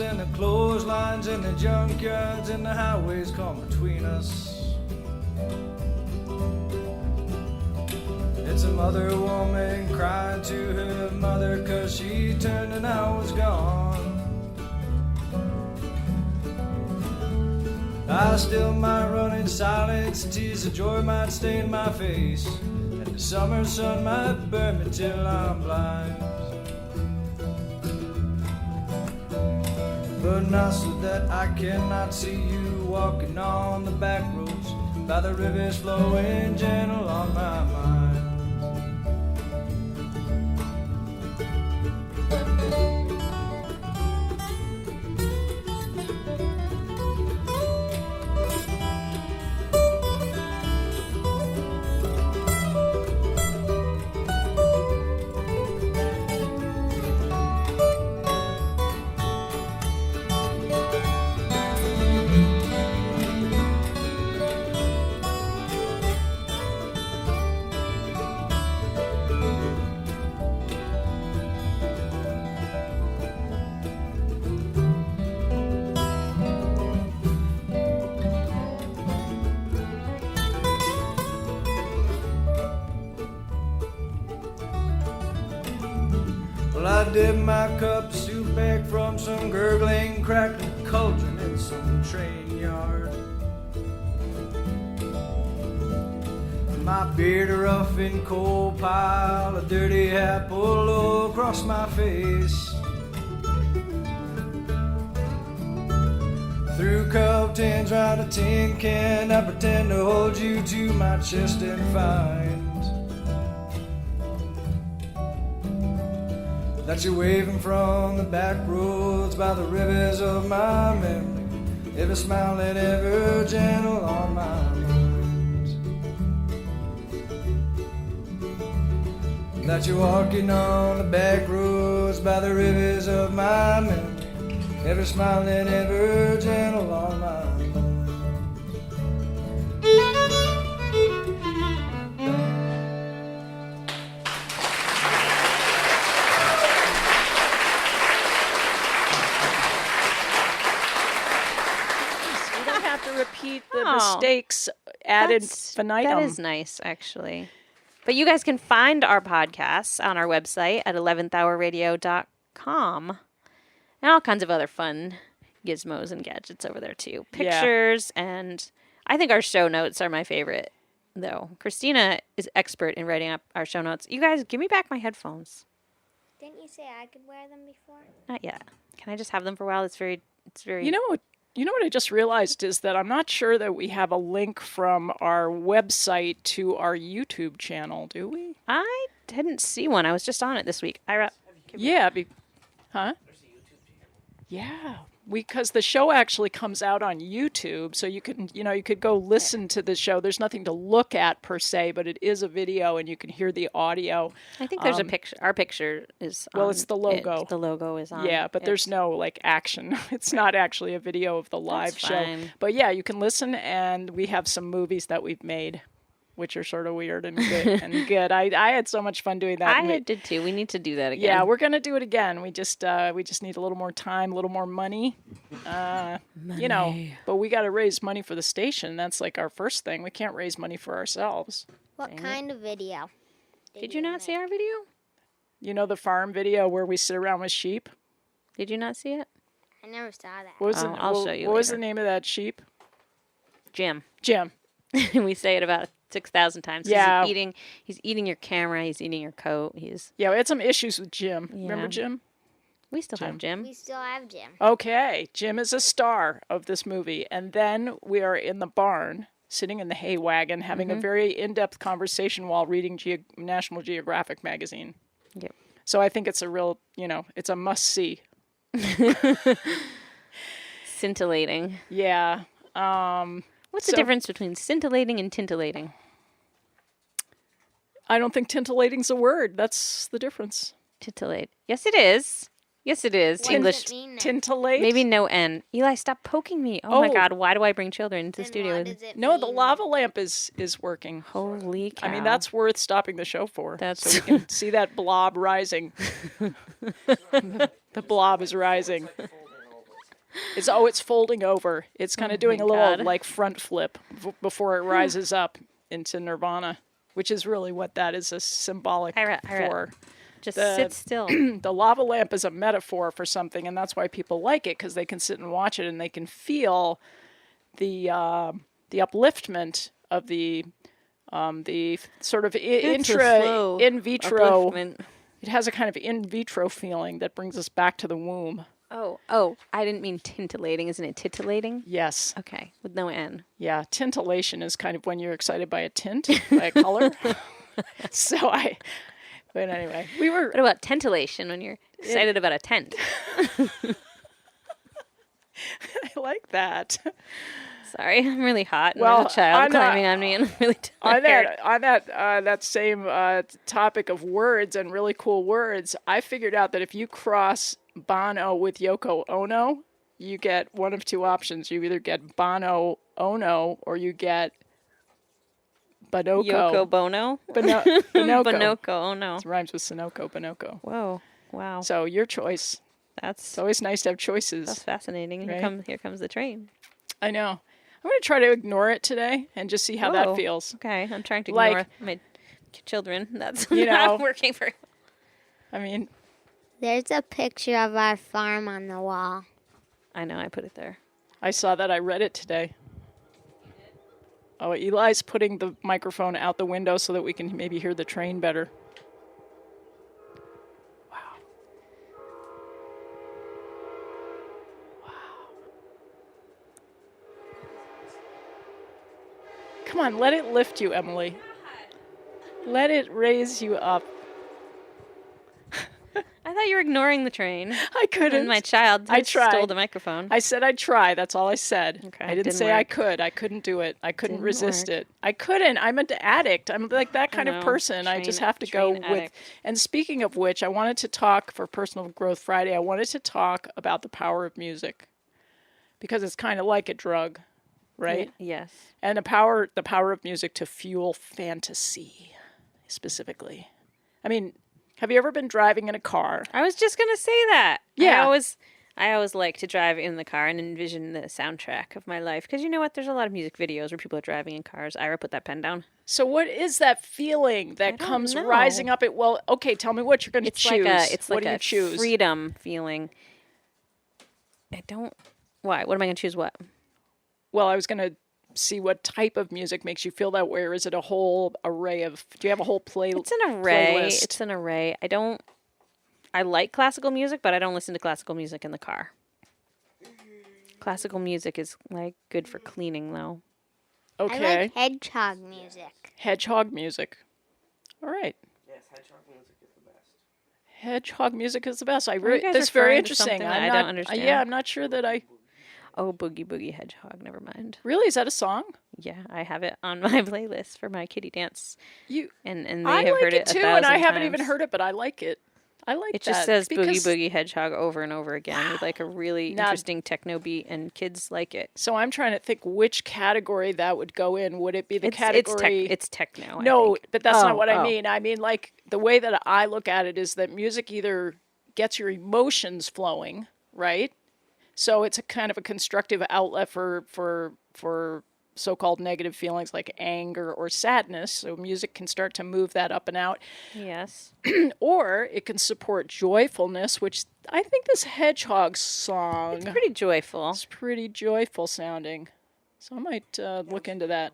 S5: And the clotheslines and the junkyards and the highways come between us. It's a mother woman crying to her mother 'cause she turned and I was gone. I still might run in silence, tears of joy might stain my face, and the summer sun might burn me till I'm blind. But not so that I cannot see you walking on the back roads by the rivers flowing gentle on my mind. I dip my cup of soup back from some gurgling, crackling cauldron in some train yard. My beard a rough and cold pile, a dirty hat pulled low across my face. Through cup tins round a tin can, I pretend to hold you to my chest and find that you're waving from the back roads by the rivers of my memory, ever smiling, ever gentle on my mind. That you're walking on the back roads by the rivers of my memory, ever smiling, ever gentle on my mind.
S2: Repeat the mistakes added infinitum.
S1: That is nice, actually. But you guys can find our podcasts on our website at 11thhourradio.com and all kinds of other fun gizmos and gadgets over there, too. Pictures, and I think our show notes are my favorite, though. Kristina is expert in writing up our show notes. You guys, give me back my headphones.
S3: Didn't you say I could wear them before?
S1: Not yet. Can I just have them for a while? It's very...
S2: You know what I just realized is that I'm not sure that we have a link from our website to our YouTube channel, do we?
S1: I didn't see one. I was just on it this week. Ira,
S2: yeah. Huh? Yeah. Because the show actually comes out on YouTube, so you could go listen to the show. There's nothing to look at per se, but it is a video, and you can hear the audio.
S1: I think there's a picture. Our picture is on.
S2: Well, it's the logo.
S1: The logo is on.
S2: Yeah, but there's no action. It's not actually a video of the live show.
S1: Fine.
S2: But yeah, you can listen, and we have some movies that we've made, which are sort of weird and good. I had so much fun doing that.
S1: I did too. We need to do that again.
S2: Yeah, we're gonna do it again. We just need a little more time, a little more money. But we got to raise money for the station. That's our first thing. We can't raise money for ourselves.
S3: What kind of video?
S1: Did you not see our video?
S2: You know the farm video where we sit around with sheep?
S1: Did you not see it?
S3: I never saw that.
S2: What was
S1: I'll show you
S2: What was the
S1: later.
S2: name of that sheep?
S1: Jim.
S2: Jim.
S1: We say it about 6,000 times.
S2: Yeah.
S1: He's eating your camera. He's eating your coat.
S2: Yeah, we had some issues with Jim. Remember
S1: Yeah.
S2: Jim?
S1: We still have Jim.
S3: We still have Jim.
S2: Okay, Jim is a star of this movie. And then we are in the barn, sitting in the hay wagon, having a very in-depth conversation while reading National Geographic magazine.
S1: Yep.
S2: So I think it's a real, it's a must-see.
S1: Scintillating.
S2: Yeah.
S1: What's the difference between scintillating and tintillating?
S2: I don't think tintillating's a word. That's the difference.
S1: Tintillate. Yes, it is. Yes, it is.
S3: What
S1: English.
S3: does it mean then?
S2: Tintillate?
S1: Maybe no N. Eli, stop poking me. Oh my
S2: Oh.
S1: God, why do I bring children into the
S3: Then
S1: studio?
S3: what does it
S2: No, the
S3: mean?
S2: lava lamp is working.
S1: Holy cow.
S2: I mean, that's worth stopping the show for.
S1: That's-
S2: So we can see that blob rising. The blob is rising. It's folding over. It's kind of doing a little
S1: God.
S2: like front flip before it rises up into nirvana, which is really what that is a symbolic
S1: Ira.
S2: for.
S1: Just
S2: the-
S1: sit still.
S2: The lava lamp is a metaphor for something, and that's why people like it, because they can sit and watch it and they can feel the upliftment of the sort of
S1: It's a slow
S2: in vitro.
S1: upliftment.
S2: It has a kind of in vitro feeling that brings us back to the womb.
S1: Oh, I didn't mean tintillating. Isn't it titillating?
S2: Yes.
S1: Okay, with no N.
S2: Yeah, tintillation is kind of when you're excited by a tint, by a color. But anyway, we were.
S1: What about tentillation when you're excited about a tent?
S2: I like that.
S1: Sorry, I'm really hot. And
S2: Well,
S1: there's a child
S2: on
S1: climbing on me, and I'm really
S2: On
S1: tired.
S2: that same topic of words and really cool words, I figured out that if you cross Bono with Yoko Ono, you get one of two options. You either get Bono Ono or you get Bonoko.
S1: Yoko Bono?
S2: Bonoko.
S1: Bonoko, oh no.
S2: It rhymes with Sunoco, Bonoko.
S1: Whoa, wow.
S2: So your choice.
S1: That's
S2: It's always nice to have choices.
S1: fascinating.
S2: Right?
S1: Here comes the train.
S2: I know. I'm going to try to ignore it today and just see how that
S1: Whoa.
S2: feels.
S1: Okay, I'm trying to
S2: Like-
S1: ignore my children. That's
S2: You know.
S1: not working for.
S2: I mean,
S3: There's a picture of our farm on the wall.
S1: I know, I put it there.
S2: I saw that. I read it today. Oh, Eli's putting the microphone out the window so that we can maybe hear the train better. Wow. Wow. Come on, let it lift you, Emily. Let it raise you up.
S1: I thought you were ignoring the train.
S2: I couldn't.
S1: And my child
S2: I
S1: stole
S2: tried.
S1: the microphone.
S2: I said I'd try. That's all I said.
S1: Okay,
S2: I didn't
S1: didn't
S2: say I
S1: work.
S2: could. I couldn't do it. I couldn't
S1: Didn't
S2: resist
S1: work.
S2: it. I couldn't. I'm an addict. I'm like that kind
S1: know.
S2: of person. I just have to go
S1: Train
S2: with.
S1: addict.
S2: And speaking of which, I wanted to talk for Personal Growth Friday. I wanted to talk about the power of music because it's kind of like a drug, right?
S1: Yes.
S2: And the power of music to fuel fantasy, specifically. I mean, have you ever been driving in a car?
S1: I was just gonna say that.
S2: Yeah.
S1: I always like to drive in the car and envision the soundtrack of my life because you know what? There's a lot of music videos where people are driving in cars. Ira, put that pen down.
S2: So what is that feeling that
S1: don't
S2: comes
S1: know.
S2: rising up? Okay, tell me what you're going to
S1: It's
S2: choose.
S1: like
S2: What
S1: a
S2: do you choose?
S1: freedom feeling. I don't. Why? What am I gonna choose? What?
S2: Well, I was going to see what type of music makes you feel that way, or is it a whole array of? Do you have a whole
S1: It's an array.
S2: playlist?
S1: It's an array. I like classical music, but I don't listen to classical music in the car. Classical music is like good for cleaning, though.
S2: Okay,
S3: I like hedgehog music.
S2: hedgehog music. All right,
S4: Yes, hedgehog music is the best.
S2: hedgehog music is the best.
S1: you guys
S2: That's very
S1: referring to
S2: interesting.
S1: something that I
S2: I'm
S1: don't
S2: not-
S1: understand?
S2: Yeah, I'm not sure that I.
S1: Oh, Boogie Boogie Hedgehog. Never mind.
S2: Really, is that a song?
S1: Yeah, I have it on my playlist for my kitty dance,
S2: You,
S1: and they
S2: I
S1: have
S2: like
S1: heard
S2: it
S1: it
S2: too,
S1: a thousand
S2: and I haven't
S1: times.
S2: even heard it, but I like it. I like
S1: It just
S2: that
S1: says Boogie
S2: because-
S1: Boogie Hedgehog over and over again with like a really
S2: Now-
S1: interesting techno beat, and kids like it.
S2: So I'm trying to think which category that would go in. Would it be the
S1: It's
S2: category?
S1: it's techno. I
S2: No,
S1: think.
S2: but that's not
S1: Oh,
S2: what I
S1: oh.
S2: mean. I mean, like, the way that I look at it is that music either gets your emotions flowing, right? So it's a kind of a constructive outlet for so-called negative feelings like anger or sadness. So music can start to move that up and out.
S1: Yes.
S2: Or it can support joyfulness, which I think this hedgehog song
S1: It's pretty joyful.
S2: is pretty joyful sounding. So I might look into that.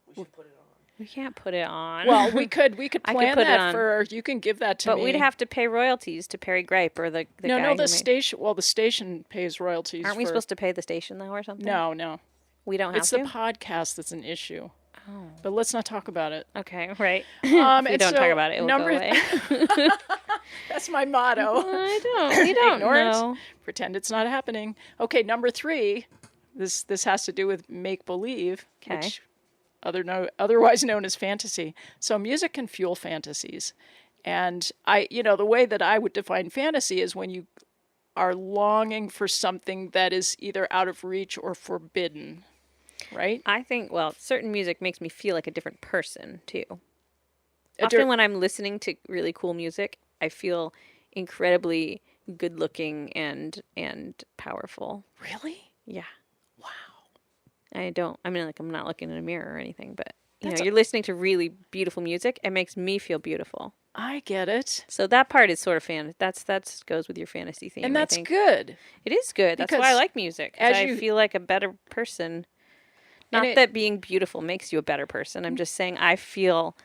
S4: We should put it on.
S1: We can't put it on.
S2: Well, we could
S1: I
S2: plan
S1: could put it
S2: that
S1: on.
S2: for, you can give that to
S1: but
S2: me.
S1: we'd have to pay royalties to Perry Gripe or the guy
S2: No,
S1: who
S2: the
S1: made-
S2: station, well, the station pays royalties.
S1: Aren't we supposed to pay the station though or something?
S2: No.
S1: We don't have
S2: It's
S1: to?
S2: the podcast that's an issue.
S1: Oh.
S2: But let's not talk about it.
S1: Okay, right.
S2: Um,
S1: If we
S2: and
S1: don't
S2: so
S1: talk about it, it will
S2: number-
S1: go away.
S2: That's my motto.
S1: I don't. We don't
S2: Ignore it.
S1: know.
S2: Pretend it's not happening. Okay, number 3. This has to do with make-believe,
S1: Okay.
S2: which otherwise known as fantasy. So music can fuel fantasies. And the way that I would define fantasy is when you are longing for something that is either out of reach or forbidden, right?
S1: I think, well, certain music makes me feel like a different person, too.
S2: A
S1: Often
S2: dir-
S1: when I'm listening to really cool music, I feel incredibly good-looking and powerful.
S2: Really?
S1: Yeah.
S2: Wow.
S1: I'm not looking in a mirror or anything, but,
S2: That's
S1: you're listening to really beautiful music. It makes me feel beautiful.
S2: I get it.
S1: So that part is sort of that goes with your fantasy theme.
S2: And that's
S1: I think.
S2: good.
S1: It is good. That's why I
S2: Because
S1: like music. 'Cause
S2: as
S1: I
S2: you-
S1: feel like a better person.
S2: And
S1: Not that being beautiful makes you a better person. I'm just saying I feel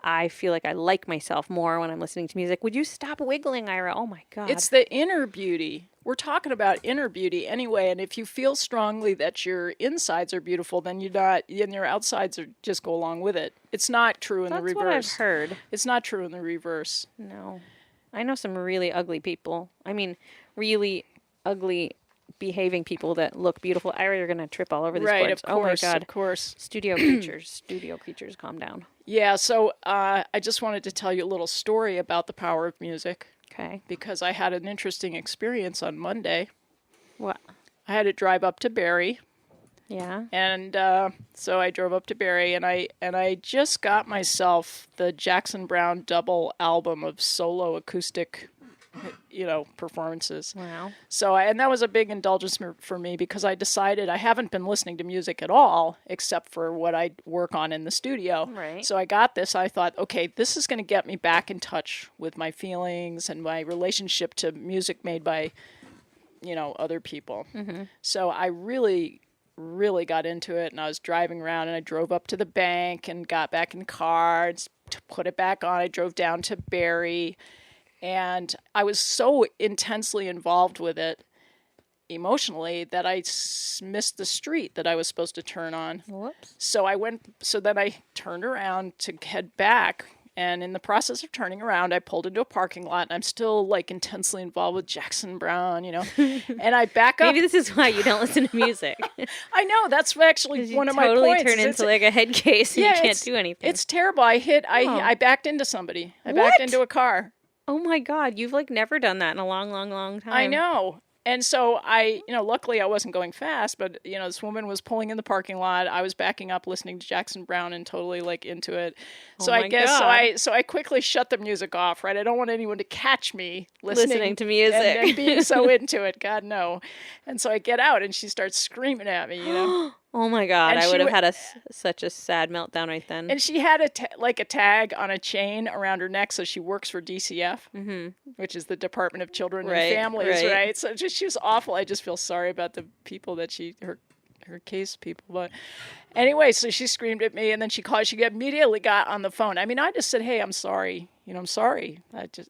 S1: like I like myself more when I'm listening to music. Would you stop wiggling, Ira? Oh my God.
S2: It's the inner beauty. We're talking about inner beauty anyway, and if you feel strongly that your insides are beautiful, then your outsides just go along with it. It's not true in the
S1: That's what I've
S2: reverse.
S1: heard.
S2: It's not true in the reverse.
S1: No. I know some really ugly people. I mean, really ugly behaving people that look beautiful. Ira, you're going to trip all over these
S2: Right,
S1: cords.
S2: of course,
S1: Oh my God.
S2: of course.
S1: Studio creatures, calm down.
S2: Yeah, so I just wanted to tell you a little story about the power of music
S1: Okay.
S2: because I had an interesting experience on Monday.
S1: What?
S2: I had to drive up to Barrie.
S1: Yeah.
S2: And so I drove up to Barrie, and I just got myself the Jackson Browne double album of solo acoustic, performances.
S1: Wow.
S2: So, and that was a big indulgence for me because I decided I haven't been listening to music at all except for what I work on in the studio.
S1: Right.
S2: So I got this. I thought, okay, this is going to get me back in touch with my feelings and my relationship to music made by, other people. Mm-hmm. So I really got into it, and I was driving around, and I drove up to the bank and got back in the car and put it back on. I drove down to Barrie, and I was so intensely involved with it emotionally that I missed the street that I was supposed to turn on.
S1: Whoops.
S2: So then I turned around to head back. And in the process of turning around, I pulled into a parking lot, and I'm still intensely involved with Jackson Browne, and I back up.
S1: Maybe this is why you don't listen to music.
S2: I know, that's actually
S1: You
S2: one of my
S1: totally
S2: points.
S1: turn
S2: is
S1: into like a head case and you can't do anything.
S2: It's terrible. I backed into somebody. I backed
S1: What?
S2: into a car.
S1: Oh my God, you've never done that in a long, long, long time.
S2: I know. And so luckily I wasn't going fast, but this woman was pulling in the parking lot. I was backing up, listening to Jackson Browne and totally into it. So
S1: Oh
S2: I
S1: my
S2: guess
S1: God.
S2: so I quickly shut the music off, right? I don't want anyone to catch me listening
S1: to music.
S2: and being so into it. God no. And so I get out, and she starts screaming at me,
S1: Oh my God,
S2: And
S1: I
S2: she
S1: would have
S2: w-
S1: had such a sad meltdown right then.
S2: And she had a tag on a chain around her neck, so she works for DCF, which is the Department of Children
S1: Right,
S2: and Families,
S1: right.
S2: right? So she was awful. I just feel sorry about the people that her case people. But anyway, so she screamed at me, and then she immediately got on the phone. I mean, I just said, "Hey, I'm sorry. I'm sorry.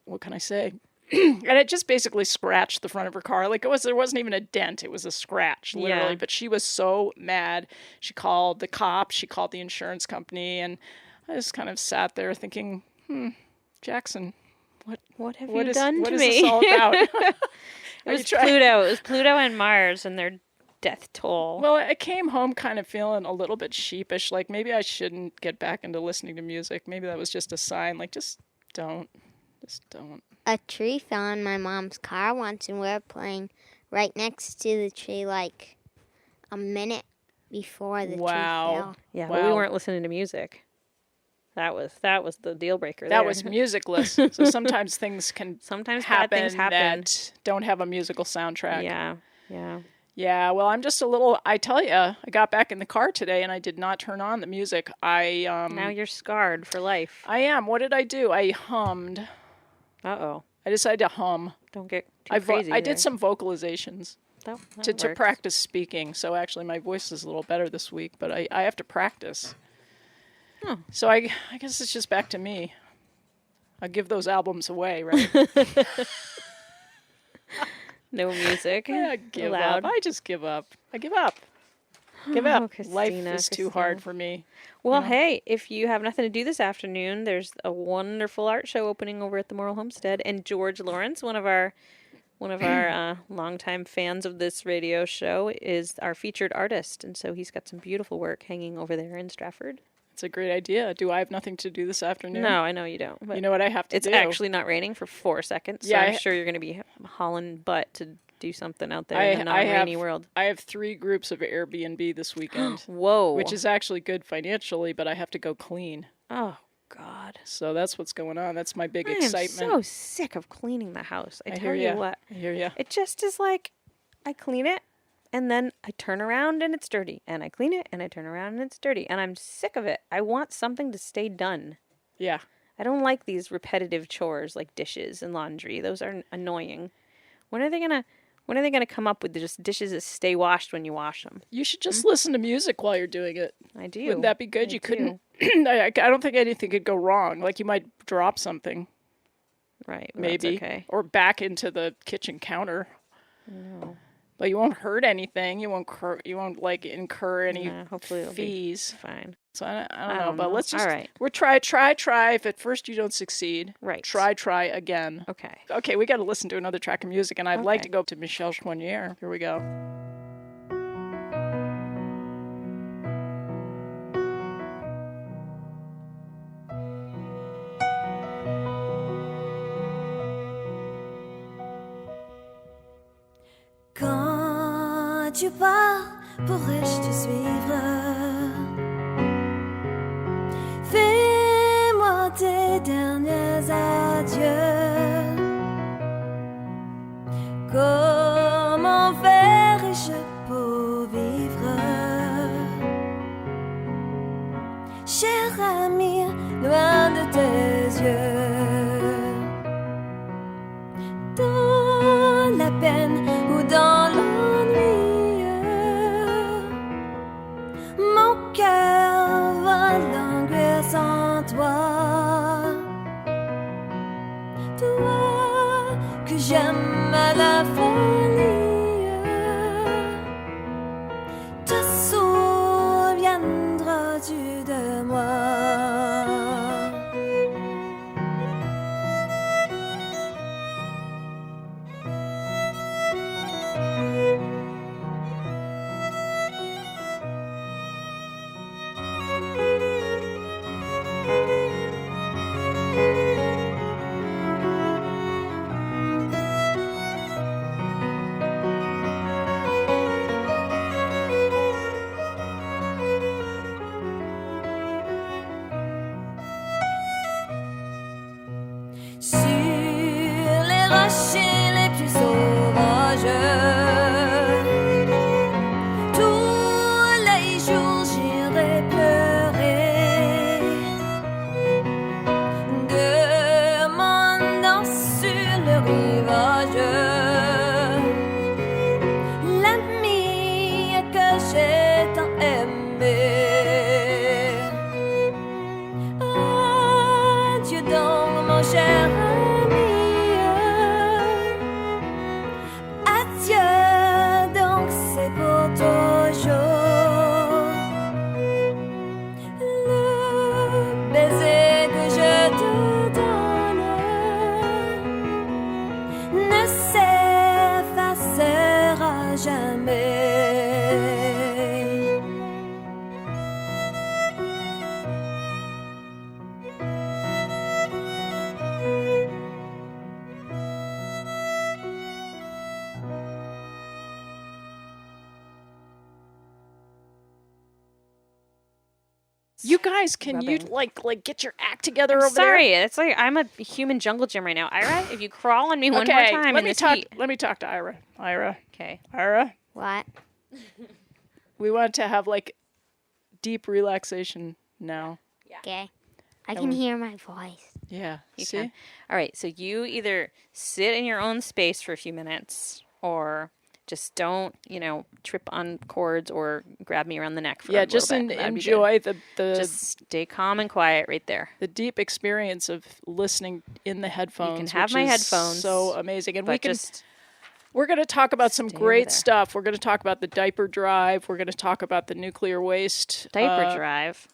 S2: What can I say?" And it just basically scratched the front of her car. There wasn't even a dent. It was a scratch, literally.
S1: Yeah.
S2: But she was so mad. She called the cops. She called the insurance company. And I just kind of sat there thinking, Jackson,
S1: what have
S2: what
S1: you
S2: is
S1: done
S2: what
S1: to
S2: is
S1: me?
S2: this all about?
S1: It
S2: Are
S1: was
S2: you trying-
S1: Pluto. It was Pluto and Mars and their death toll.
S2: Well, I came home kind of feeling a little bit sheepish. Like maybe I shouldn't get back into listening to music. Maybe that was just a sign. Just don't. Just don't.
S3: A tree fell in my mom's car once, and we were playing right next to the tree a minute before the
S2: Wow.
S3: tree fell.
S1: Yeah, but we
S2: Wow.
S1: weren't listening to music. That was the deal breaker.
S2: That
S1: there.
S2: was musicless. So sometimes things can
S1: Sometimes bad
S2: happen
S1: things happen.
S2: that don't have a musical soundtrack.
S1: Yeah, yeah.
S2: Yeah, well, I'm just a little. I tell you, I got back in the car today and I did not turn on the music.
S1: Now you're scarred for life.
S2: I am. What did I do? I hummed.
S1: Uh-oh.
S2: I decided to hum.
S1: Don't get too crazy.
S2: I did some vocalizations
S1: That
S2: to
S1: works.
S2: practice speaking. So actually, my voice is a little better this week, but I have to practice.
S1: Oh.
S2: So I guess it's just back to me. I'll give those albums away, right?
S1: No music.
S2: I give
S1: Loud.
S2: up. I just give up. I give up. Give up. Life
S1: Kristina,
S2: is too hard for me.
S1: Well, hey, if you have nothing to do this afternoon, there's a wonderful art show opening over at the Moral Homestead, and George Lawrence, one of our longtime fans of this radio show, is our featured artist, and so he's got some beautiful work hanging over there in Stratford.
S2: It's a great idea. Do I have nothing to do this afternoon?
S1: No, I know you don't. But
S2: You know what I have to
S1: it's
S2: do?
S1: actually not raining for 4 seconds, so
S2: Yeah,
S1: I'm sure you're going to be hauling butt to do something out there in the non-rainy world.
S2: I have 3 groups of Airbnb this weekend.
S1: Whoa.
S2: Which is actually good financially, but I have to go clean.
S1: Oh, God.
S2: So that's what's going on. That's my big
S1: I am
S2: excitement.
S1: so sick of cleaning the house. I tell
S2: hear
S1: you
S2: ya.
S1: what.
S2: I hear you.
S1: It just is like, I clean it, and then I turn around and it's dirty. And I clean it, and I turn around and it's dirty. And I'm sick of it. I want something to stay done.
S2: Yeah.
S1: I don't like these repetitive chores like dishes and laundry. Those are annoying. When are they gonna come up with just dishes that stay washed when you wash them?
S2: You should just listen to music while you're doing it.
S1: I do.
S2: Wouldn't that be good?
S1: I
S2: You
S1: do.
S2: couldn't. I don't think anything could go wrong. Like you might drop something,
S1: Right. Well,
S2: maybe,
S1: That's okay.
S2: or back into the kitchen counter.
S1: No.
S2: But you won't hurt anything. You won't. Like incur any
S1: Nah, hopefully it'll
S2: fees.
S1: be fine.
S2: So I don't know. But let's just.
S1: All right.
S2: We're try. If at first you don't succeed,
S1: Right.
S2: Try again.
S1: Okay.
S2: Okay, we got to listen to another track of music, and I'd like
S1: Okay.
S2: to go to Michel Chouinier. Here we go.
S6: Quand tu pars, pourrais-je te suivre? Fais-moi tes derniers adieux. Comment ferais-je pour vivre? Cher ami, loin de tes yeux. Dans la peine ou dans l'ennui, mon cœur va languir sans toi. Toi que j'aime à la folie, te souviendras-tu de moi? Sur les rochers les plus sauvages, tous les jours j'irai pleurer, demandant sur le rivage l'ami que j'ai tant aimé. Adieu donc mon cher ami, adieu donc c'est pour toujours. Le baiser que je te donne ne s'effacera jamais.
S2: You guys, can you like get your act together over
S1: Sorry, it's like I'm a human jungle gym right now. Ira, if you crawl on me
S2: there?
S1: one more time
S2: let
S1: in
S2: me
S1: this
S2: talk.
S1: heat.
S2: Let me talk to Ira. Ira,
S1: Okay.
S2: Ira,
S3: What?
S2: We want to have like deep relaxation now.
S3: Okay. I can hear my voice.
S2: Yeah.
S1: You
S2: See?
S1: can. All right, so you either sit in your own space for a few minutes or just don't, trip on cords or grab me around the neck for a little
S2: just
S1: bit. That'd be good.
S2: enjoy
S1: Just stay calm and quiet right there.
S2: the deep experience of listening in the headphones.
S1: You can have
S2: which
S1: my
S2: is
S1: headphones,
S2: so amazing. And
S1: but
S2: we can
S1: just
S2: we're going to talk about some
S1: stay over
S2: great
S1: there.
S2: stuff. We're going to talk about the diaper drive. We're going to talk about the nuclear waste.
S1: diaper drive.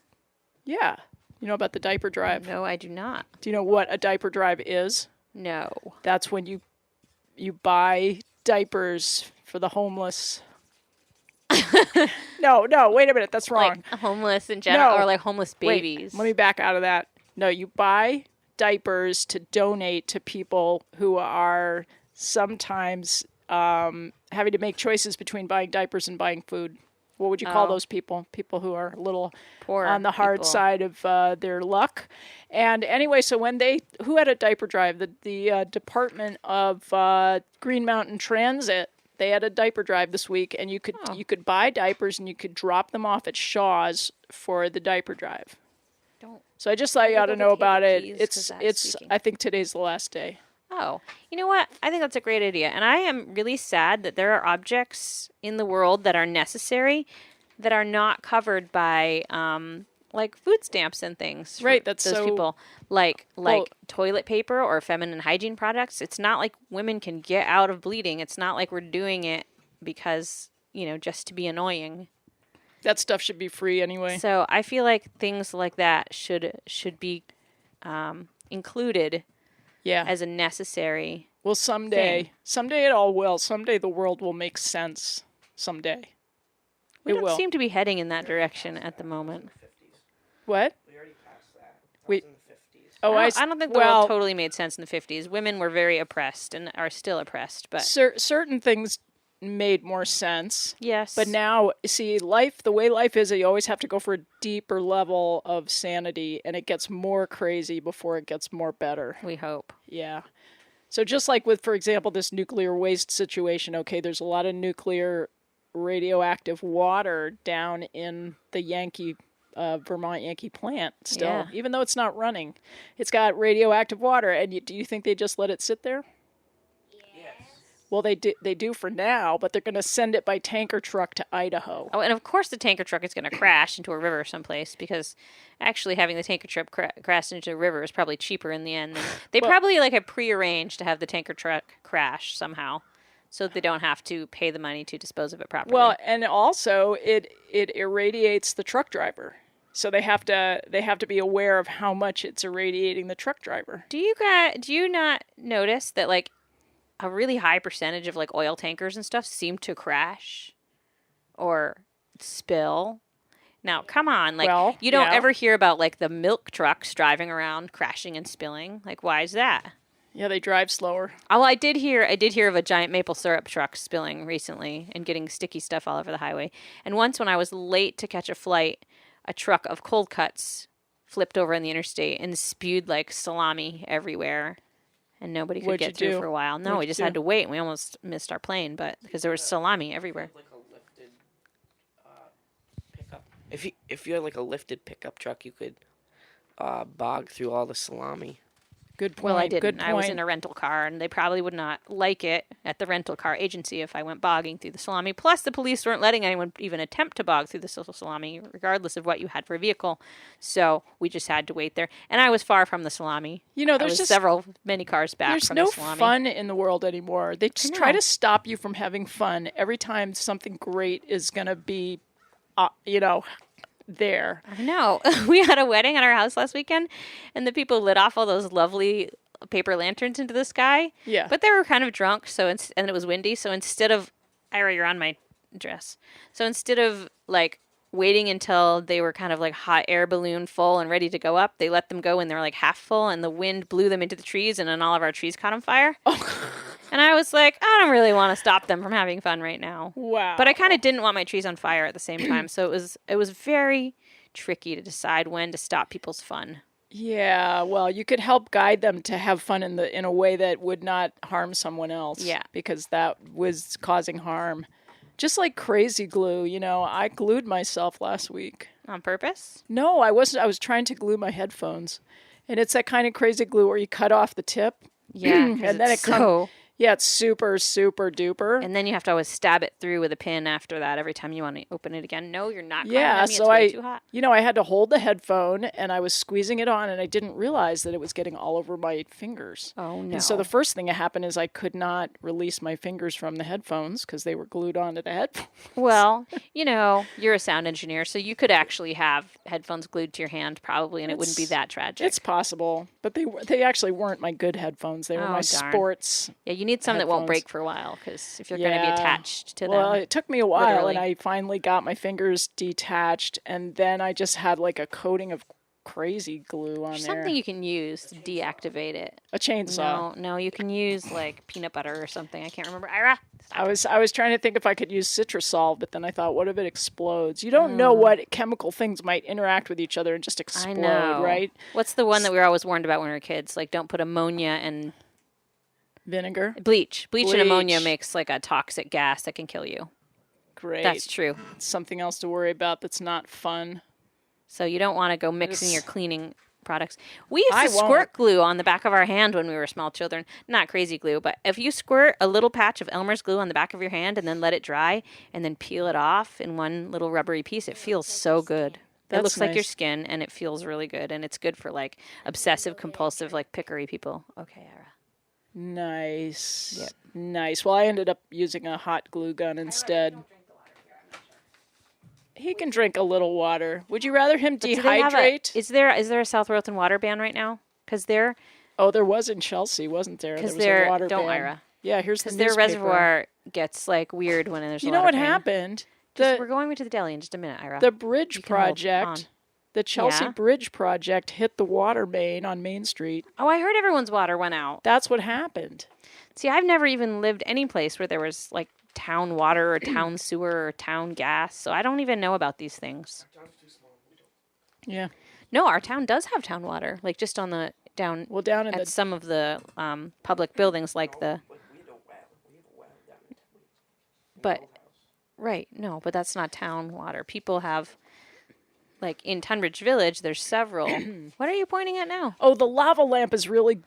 S2: Yeah. You know about the diaper drive?
S1: No, I do not.
S2: Do you know what a diaper drive is?
S1: No.
S2: That's when you buy diapers for the homeless. No, wait a minute. That's wrong.
S1: Like homeless in general,
S2: No.
S1: or like homeless babies.
S2: Wait, let me back out of that. No, you buy diapers to donate to people who are sometimes having to make choices between buying diapers and buying food. What would you call those people? People who are a little
S1: Poor
S2: on the hard
S1: people.
S2: side of their luck. And anyway, so who had a diaper drive? The Department of Green Mountain Transit. They had a diaper drive this week, and you could buy diapers and you could drop them off at Shaw's for the diaper drive. So I just thought you ought to know about it. It's I think today's the last day.
S1: Oh, you know what? I think that's a great idea. And I am really sad that there are objects in the world that are necessary that are not covered by like food stamps and things. for
S2: Right, that's
S1: those
S2: so-
S1: people. Like
S2: Well-
S1: toilet paper or feminine hygiene products. It's not like women can get out of bleeding. It's not like we're doing it because, just to be annoying.
S2: That stuff should be free anyway.
S1: So I feel like things like that should be included
S2: Yeah.
S1: as a necessary.
S2: Well, someday it all will. Someday the world will make sense. Someday.
S1: We
S2: It
S1: don't
S2: will.
S1: seem to be heading in that direction at the moment.
S2: What?
S4: We already passed that. That
S2: We-
S4: was in the 50s.
S2: Oh,
S1: I don't think the world totally made sense in the 50s. Women were very oppressed and are still oppressed, but
S2: certain things made more sense.
S1: yes.
S2: But now, see, the way life is, you always have to go for a deeper level of sanity, and it gets more crazy before it gets more better.
S1: we hope.
S2: Yeah. So just like with, for example, this nuclear waste situation, okay, there's a lot of nuclear radioactive water down in the Vermont Yankee plant still,
S1: Yeah.
S2: even though it's not running. It's got radioactive water, and do you think they just let it sit there?
S4: Yes.
S2: Well, they do for now, but they're going to send it by tanker truck to Idaho.
S1: Oh, and of course the tanker truck is going to crash into a river someplace because actually having the tanker truck crash into a river is probably cheaper in the end. They probably have prearranged to have the tanker truck crash somehow so that they don't have to pay the money to dispose of it properly.
S2: Well, and also it irradiates the truck driver. So they have to be aware of how much it's irradiating the truck driver.
S1: do you not notice that a really high percentage of oil tankers and stuff seem to crash or spill? Now, come on,
S2: Well,
S1: you don't
S2: yeah.
S1: ever hear about the milk trucks driving around crashing and spilling. Why is that?
S2: Yeah, they drive slower.
S1: Oh, I did hear of a giant maple syrup truck spilling recently and getting sticky stuff all over the highway. And once when I was late to catch a flight, a truck of cold cuts flipped over in the interstate and spewed salami everywhere. And nobody could
S2: What'd
S1: get
S2: you
S1: through
S2: do?
S1: for a while. No,
S2: What'd
S1: we
S2: you
S1: just
S2: do?
S1: had to wait and we almost missed our plane, but because there was salami everywhere.
S4: Like a lifted pickup. If you had a lifted pickup truck, you could bog through all the salami.
S2: Good point.
S1: Well, I
S2: Good
S1: didn't.
S2: point.
S1: I was in a rental car, and they probably would not like it at the rental car agency if I went bogging through the salami. Plus, the police weren't letting anyone even attempt to bog through the salami, regardless of what you had for a vehicle. So we just had to wait there. And I was far from the salami. I
S2: there's
S1: was
S2: just
S1: many cars back
S2: there's
S1: from
S2: no
S1: the salami.
S2: fun in the world anymore. They just try
S1: know.
S2: to stop you from having fun every time something great is going to be, there.
S1: I know. We had a wedding at our house last weekend, and the people lit off all those lovely paper lanterns into the sky.
S2: Yeah.
S1: But they were kind of drunk, and it was windy. So instead of, Ira, you're on my dress. So instead of waiting until they were kind of hot air balloon full and ready to go up, they let them go when they were half full, and the wind blew them into the trees, and then all of our trees caught on fire. Oh. And I was like, I don't really want to stop them from having fun right now.
S2: Wow.
S1: But I kind of didn't want my trees on fire at the same time, so it was very tricky to decide when to stop people's fun.
S2: Yeah, well, you could help guide them to have fun in a way that would not harm someone else.
S1: Yeah.
S2: Because that was causing harm. Just like crazy glue, I glued myself last week.
S1: On purpose?
S2: No, I wasn't. I was trying to glue my headphones. And it's that kind of crazy glue where you cut off the tip.
S1: Yeah,
S2: and then it's super, super duper.
S1: And then you have to always stab it through with a pin after that every time you want to open it again. No, you're not.
S2: Yeah,
S1: so it's way too hot.
S2: I had to hold the headphone and I was squeezing it on and I didn't realize that it was getting all over my fingers.
S1: Oh, no.
S2: And so the first thing that happened is I could not release my fingers from the headphones because they were glued onto the headphones.
S1: Well, you're a sound engineer, so you could actually have headphones glued to your hand probably, and it wouldn't be that tragic.
S2: It's possible, but they actually weren't my good headphones. They were my sports.
S1: Yeah, you need some that won't break for a while because if you're going to be attached to them.
S2: Well, it took me a while,
S1: literally.
S2: and I finally got my fingers detached, and then I just had like a coating of crazy glue on
S1: There's
S2: there.
S1: something you can use to deactivate it.
S2: A chainsaw.
S1: No, you can use like peanut butter or something. I can't remember. Ira,
S2: I was trying to think if I could use citrusol, but then I thought, what if it explodes? You don't know what chemical things might interact with each other and just explode,
S1: I know.
S2: right?
S1: What's the one that we were always warned about when we were kids? Like, don't put ammonia and
S2: Vinegar.
S1: bleach. Bleach and ammonia makes like a toxic gas that can kill you.
S2: Great.
S1: That's true.
S2: Something else to worry about that's not fun.
S1: So you don't want to go mixing your cleaning products. We used
S2: I
S1: to
S2: won't.
S1: squirt glue on the back of our hand when we were small children. Not crazy glue, but if you squirt a little patch of Elmer's glue on the back of your hand and then let it dry and then peel it off in one little rubbery piece, it feels so good.
S2: That's
S1: it looks like your
S2: nice.
S1: skin and it feels really good. And it's good for like obsessive compulsive, like pickery people. Okay, Ira.
S2: Nice.
S1: Yep.
S2: Nice. Well, I ended up using a hot glue gun instead. He can drink a little water. Would you rather him
S1: Do they have
S2: dehydrate?
S1: is there a South Royalton water ban right now? Because they're
S2: Oh, there was in Chelsea, wasn't there? There was
S1: they're
S2: a water
S1: don't
S2: ban.
S1: Ira.
S2: Yeah, here's the
S1: Because their
S2: newspaper.
S1: reservoir gets like weird when there's
S2: You
S1: a
S2: know
S1: water
S2: what
S1: ban.
S2: happened?
S1: We're going to the deli in just a minute, Ira.
S2: The bridge
S1: You can hold on.
S2: project, the Chelsea
S1: Yeah.
S2: Bridge project hit the water main on Main Street.
S1: Oh, I heard everyone's water went out.
S2: That's what happened.
S1: See, I've never even lived any place where there was like town water or town sewer or town gas, so I don't even know about these things.
S2: Yeah.
S1: No, our town does have town water, like just on the down
S2: Well, down in
S1: at
S2: the
S1: some of the public buildings, like the. But, right, no, but that's not town water. People have, like in Tunbridge Village, there's several. What are you pointing at now?
S2: Oh, the lava lamp was really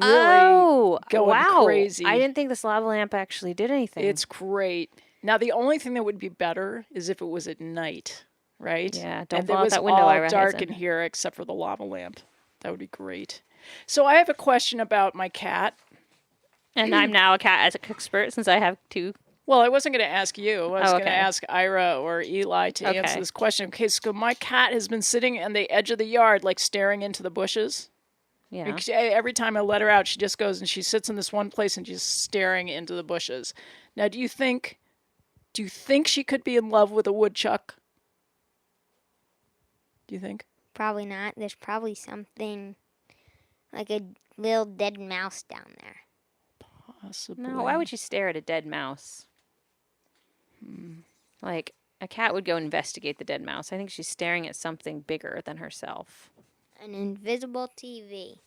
S1: Oh,
S2: going
S1: wow.
S2: crazy.
S1: I didn't think this lava lamp actually did anything.
S2: It's great. Now, the only thing that would be better is if it was at night, right?
S1: Yeah, don't
S2: and
S1: fall
S2: it
S1: out
S2: was
S1: that window,
S2: all
S1: Ira
S2: dark
S1: Hazen.
S2: in here except for the lava lamp. That would be great. So I have a question about my cat.
S1: And I'm now a cat expert since I have two.
S2: Well, I wasn't going to ask you. I was going to
S1: okay.
S2: ask Ira or Eli to answer
S1: Okay.
S2: this question. Okay, so my cat has been sitting on the edge of the yard, like staring into the bushes.
S1: Yeah.
S2: Like, every time I let her out, she just goes and she sits in this one place and she's staring into the bushes. Now, do you think she could be in love with a woodchuck? Do you think?
S3: Probably not. There's probably something like a little dead mouse down there.
S2: Possibly.
S1: No, why would you stare at a dead mouse? Like, a cat would go investigate the dead mouse. I think she's staring at something bigger than herself.
S3: An invisible TV.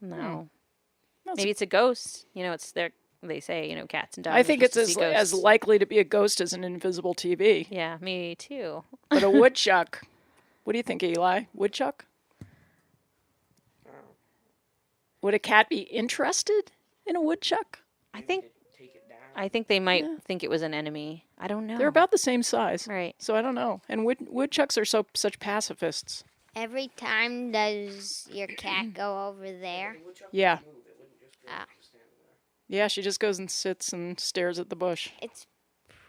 S1: No.
S2: That's-
S1: Maybe it's a ghost. It's their. They say, cats and dogs.
S2: I think
S1: are
S2: it's
S1: supposed to see
S2: as
S1: ghosts.
S2: likely to be a ghost as an invisible TV.
S1: Yeah, me too.
S2: But a woodchuck. What do you think, Eli? Woodchuck? Would a cat be interested in a woodchuck?
S1: I think they might think it was an enemy. I don't know.
S2: They're about the same size.
S1: Right.
S2: So I don't know. And woodchucks are such pacifists.
S3: Every time does your cat go over there?
S2: Yeah.
S3: Ah.
S2: Yeah, she just goes and sits and stares at the bush.
S3: It's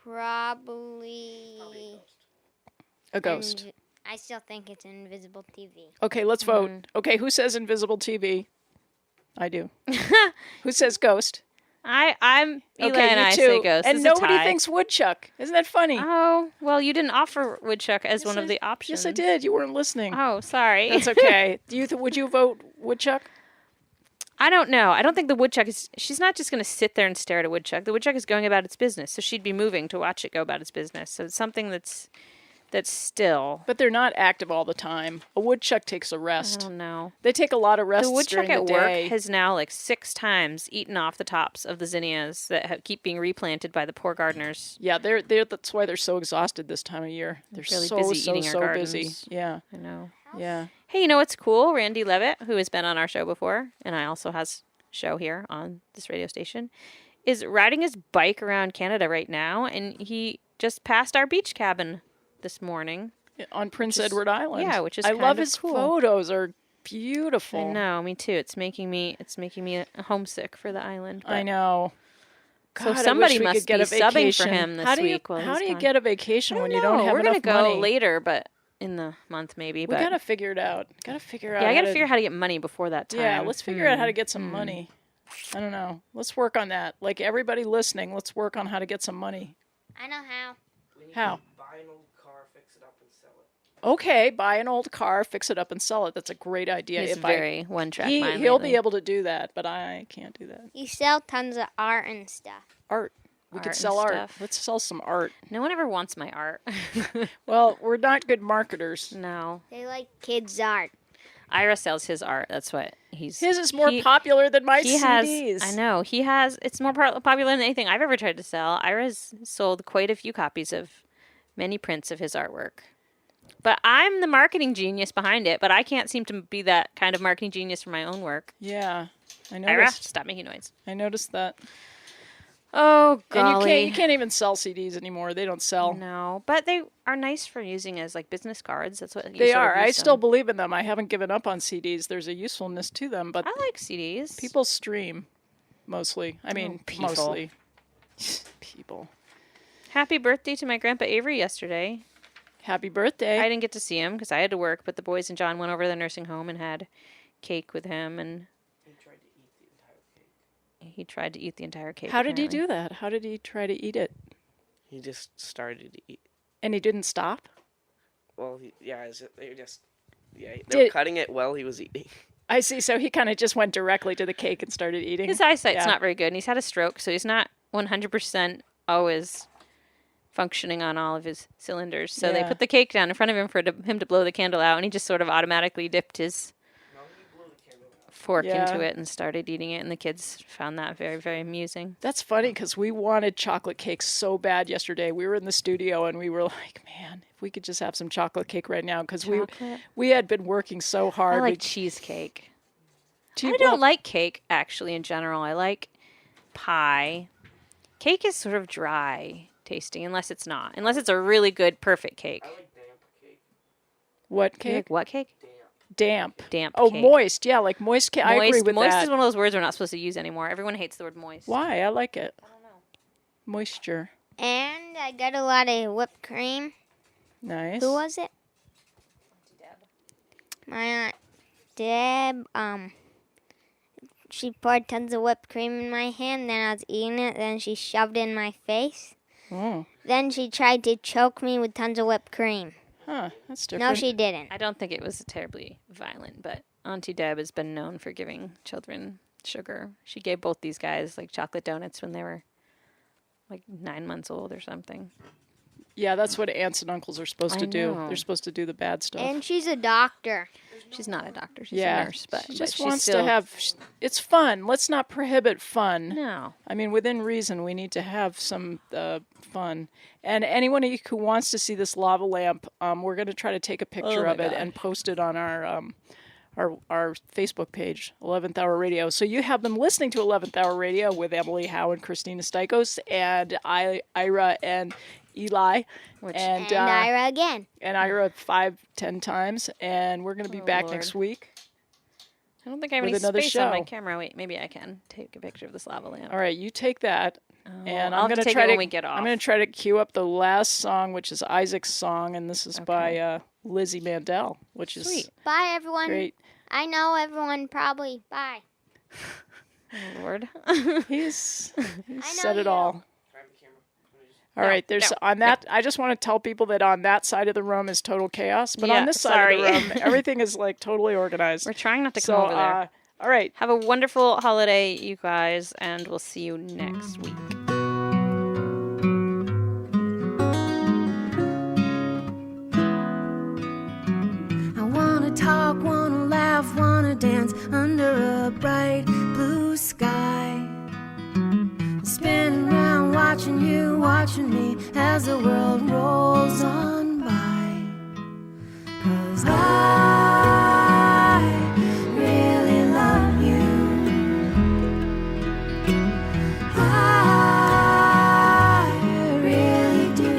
S3: probably
S2: A ghost.
S3: I still think it's an invisible TV.
S2: Okay, let's vote.
S1: Mm-hmm.
S2: Okay, who says invisible TV? I do. Who says ghost?
S1: I'm Eli
S2: Okay,
S1: and
S2: you
S1: I
S2: two.
S1: say ghost.
S2: And
S1: It's a
S2: nobody
S1: tie.
S2: thinks woodchuck. Isn't that funny?
S1: Oh, well, you didn't offer woodchuck as one of the options.
S2: Yes, I did. You weren't listening.
S1: Oh, sorry.
S2: That's okay. Would you vote woodchuck?
S1: I don't know. I don't think the woodchuck is. She's not just going to sit there and stare at a woodchuck. The woodchuck is going about its business, so she'd be moving to watch it go about its business. So it's something that's that's still.
S2: But they're not active all the time. A woodchuck takes a
S1: I
S2: rest.
S1: don't know.
S2: They take a lot of rests
S1: The woodchuck
S2: during the
S1: at
S2: day.
S1: work has now like 6 times eaten off the tops of the zinnias that keep being replanted by the poor gardeners.
S2: Yeah, they're that's why they're so exhausted this time of year. They're
S1: really
S2: so
S1: busy
S2: so
S1: eating our
S2: so
S1: gardens.
S2: busy. Yeah,
S1: I know.
S2: yeah.
S1: Hey, you know what's cool? Randy Levitt, who has been on our show before, and I also has a show here on this radio station, is riding his bike around Canada right now, and he just passed our beach cabin this morning.
S2: On Prince Edward Island.
S1: Yeah, which is
S2: I
S1: kind
S2: love
S1: of
S2: his
S1: cool.
S2: photos are beautiful.
S1: I know, me too. It's making me homesick for the island.
S2: I
S1: but-
S2: know.
S1: So
S2: God, I
S1: somebody
S2: wish we
S1: must
S2: could get
S1: be
S2: a
S1: subbing
S2: vacation.
S1: for him this
S2: how do you,
S1: week while
S2: How
S1: he's
S2: do you
S1: gone.
S2: get a vacation when you don't have
S1: We're
S2: enough
S1: gonna go
S2: money?
S1: later, but in the month maybe.
S2: We
S1: But
S2: gotta figure it out. Gotta figure out.
S1: yeah, I
S2: how
S1: gotta
S2: to-
S1: figure out how to get money before that time.
S2: Yeah, let's figure out how to get some money. I don't know. Let's work on that. Like everybody listening, let's work on how to get some money.
S3: I know how.
S2: How?
S4: Buy an old car, fix it up, and sell it.
S2: Okay, buy an old car, fix it up, and sell it. That's a great idea.
S1: He's very one-track mind
S2: he'll
S1: lately.
S2: be able to do that, but I can't do that.
S3: You sell tons of art and stuff.
S2: Art. We
S1: Art
S2: could
S1: and
S2: sell art.
S1: stuff.
S2: Let's sell some art.
S1: No one ever wants my art.
S2: Well, we're not good marketers.
S1: No.
S3: They like kids' art.
S1: Ira sells his art. That's what he's.
S2: His is more
S1: he-
S2: popular than my
S1: He
S2: CDs.
S1: has. I know. He has. It's more popular than anything I've ever tried to sell. Ira's sold quite a few copies of many prints of his artwork. But I'm the marketing genius behind it. But I can't seem to be that kind of marketing genius for my own work.
S2: Yeah, I
S1: Ira,
S2: noticed.
S1: stop making noise.
S2: I noticed that.
S1: Oh,
S2: And
S1: golly.
S2: you can't even sell CDs anymore. They don't sell.
S1: No, but they are nice for using as like business cards. That's what you
S2: They
S1: sort of
S2: are. I
S1: use
S2: still
S1: them.
S2: believe in them. I haven't given up on CDs. There's a usefulness to them, but
S1: I like CDs.
S2: people stream mostly. I mean,
S1: people.
S2: mostly. People.
S1: Happy birthday to my Grandpa Avery yesterday.
S2: Happy birthday.
S1: I didn't get to see him because I had to work, but the boys and John went over to the nursing home and had cake with him, and
S4: He tried to eat the entire cake.
S1: he tried to eat the entire cake.
S2: How did he
S1: apparently.
S2: do that? How did he try to eat it?
S4: He just started to eat.
S2: And he didn't stop?
S4: Well, they were just, they
S2: Did-
S4: were cutting it while he was eating.
S2: I see. So he kind of just went directly to the cake and started eating.
S1: His eyesight's
S2: Yeah.
S1: not very good, and he's had a stroke, so he's not 100% always functioning on all of his cylinders. So they
S2: Yeah.
S1: put the cake down in front of him for him to blow the candle out, and he just sort of automatically dipped his fork
S2: Yeah.
S1: into it and started eating it, and the kids found that very, very amusing.
S2: That's funny because we wanted chocolate cake so bad yesterday. We were in the studio and we were like, man, if we could just have some chocolate cake right now because
S1: Chocolate?
S2: we had been working so hard.
S1: I like
S2: We-
S1: cheesecake.
S2: Gee,
S1: I
S2: well,
S1: don't like cake, actually, in general. I like pie. Cake is sort of dry tasting, unless it's not. Unless it's a really good, perfect cake.
S4: I like damp cake.
S2: what
S1: You
S2: cake?
S1: like what cake?
S2: Damp.
S1: Damp
S2: Oh,
S1: cake.
S2: moist. Yeah, like moist cake. I agree with
S1: moist
S2: that.
S1: is one of those words we're not supposed to use anymore. Everyone hates the word moist.
S2: Why? I like it. I don't know. Moisture.
S3: And I got a lot of whipped cream.
S2: Nice.
S3: Who was it? My Aunt Deb. She poured tons of whipped cream in my hand. Then I was eating it. Then she shoved it in my face.
S2: Oh.
S3: Then she tried to choke me with tons of whipped cream.
S2: Huh. That's different.
S3: No, she didn't.
S1: I don't think it was terribly violent, but Auntie Deb has been known for giving children sugar. She gave both these guys like chocolate donuts when they were like 9 months old or something.
S2: Yeah, that's what aunts and uncles are supposed to
S1: I
S2: do.
S1: know.
S2: They're supposed to do the bad stuff.
S3: And she's a doctor.
S1: She's not a doctor. She's
S2: yeah.
S1: a nurse, but
S2: she just
S1: she's
S2: wants
S1: still,
S2: to have. It's fun. Let's not prohibit fun.
S1: No.
S2: I mean, within reason, we need to have some fun. And anyone who wants to see this lava lamp, we're going to try to take a picture
S1: my
S2: of it
S1: God.
S2: and post it on our Facebook page, 11th Hour Radio. So you have them listening to 11th Hour Radio with Emily, Howe, and Kristina Stykos, and Ira and Eli,
S3: And Ira again.
S2: and Ira 5-10 times. And we're going to be back
S1: Lord.
S2: next week.
S1: I don't think I have
S2: With
S1: any
S2: another
S1: space on my
S2: show.
S1: camera. Wait, maybe I can take a picture of this lava lamp.
S2: All right, you take that. And
S1: I'll
S2: I'm
S1: have to
S2: going to
S1: take
S2: try
S1: it
S2: to
S1: when we get off.
S2: I'm going to try to cue up the last song, which is Isaac's song, and this is by Lizzie Mandel, which is
S1: Sweet.
S3: Bye, everyone.
S2: great.
S3: I know everyone probably. Bye.
S1: Oh, Lord.
S2: He's said it
S3: you.
S2: all. All right, there's on that. I just want to tell people that on that side of the room is total chaos, but
S1: Yeah,
S2: on this side of the
S1: sorry.
S2: room, everything is like totally organized.
S1: We're trying not to
S2: So,
S1: come over there.
S2: all right,
S1: Have a wonderful holiday, you guys, and we'll see you next week.
S6: talk, wanna laugh, wanna dance under a bright blue sky. Spinning around, watching you, watching me as the world rolls on by. 'Cause I really love you. I really do.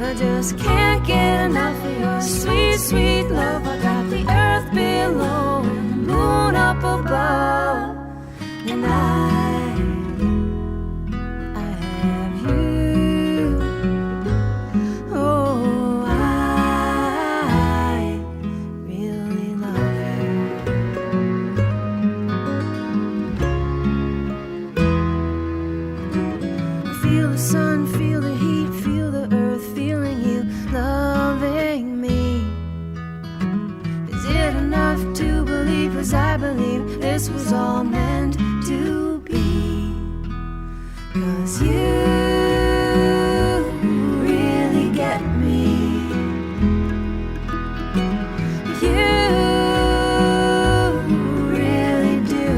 S6: I just can't get enough of your sweet, sweet love. I got the earth below and the moon up above. And I have you. Oh, I really love you. Feel the sun, feel the heat, feel the earth, feeling you, loving me. Is it enough to believe, 'cause I believe this was all meant to be? 'Cause you really get me. You really do.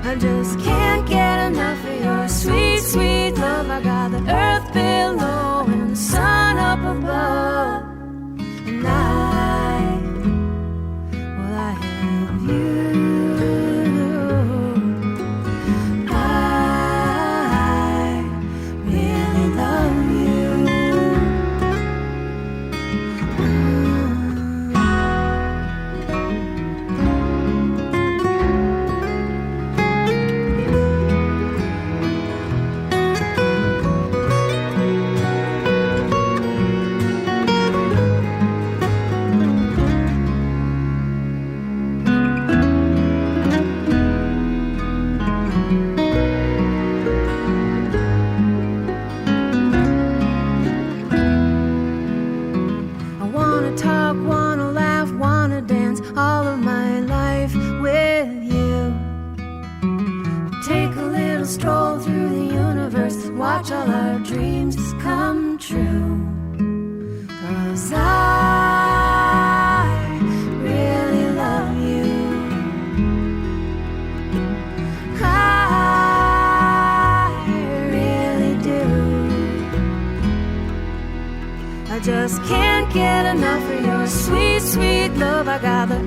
S6: I just can't get enough of your sweet, sweet love. I got the earth below and the sun up above. And well, I have you. I really love you. I wanna talk, wanna laugh, wanna dance all of my life with you. Take a little stroll through the universe, watch all our dreams come true. 'Cause I really love you. I really do. I just can't get enough of your sweet, sweet love. I got the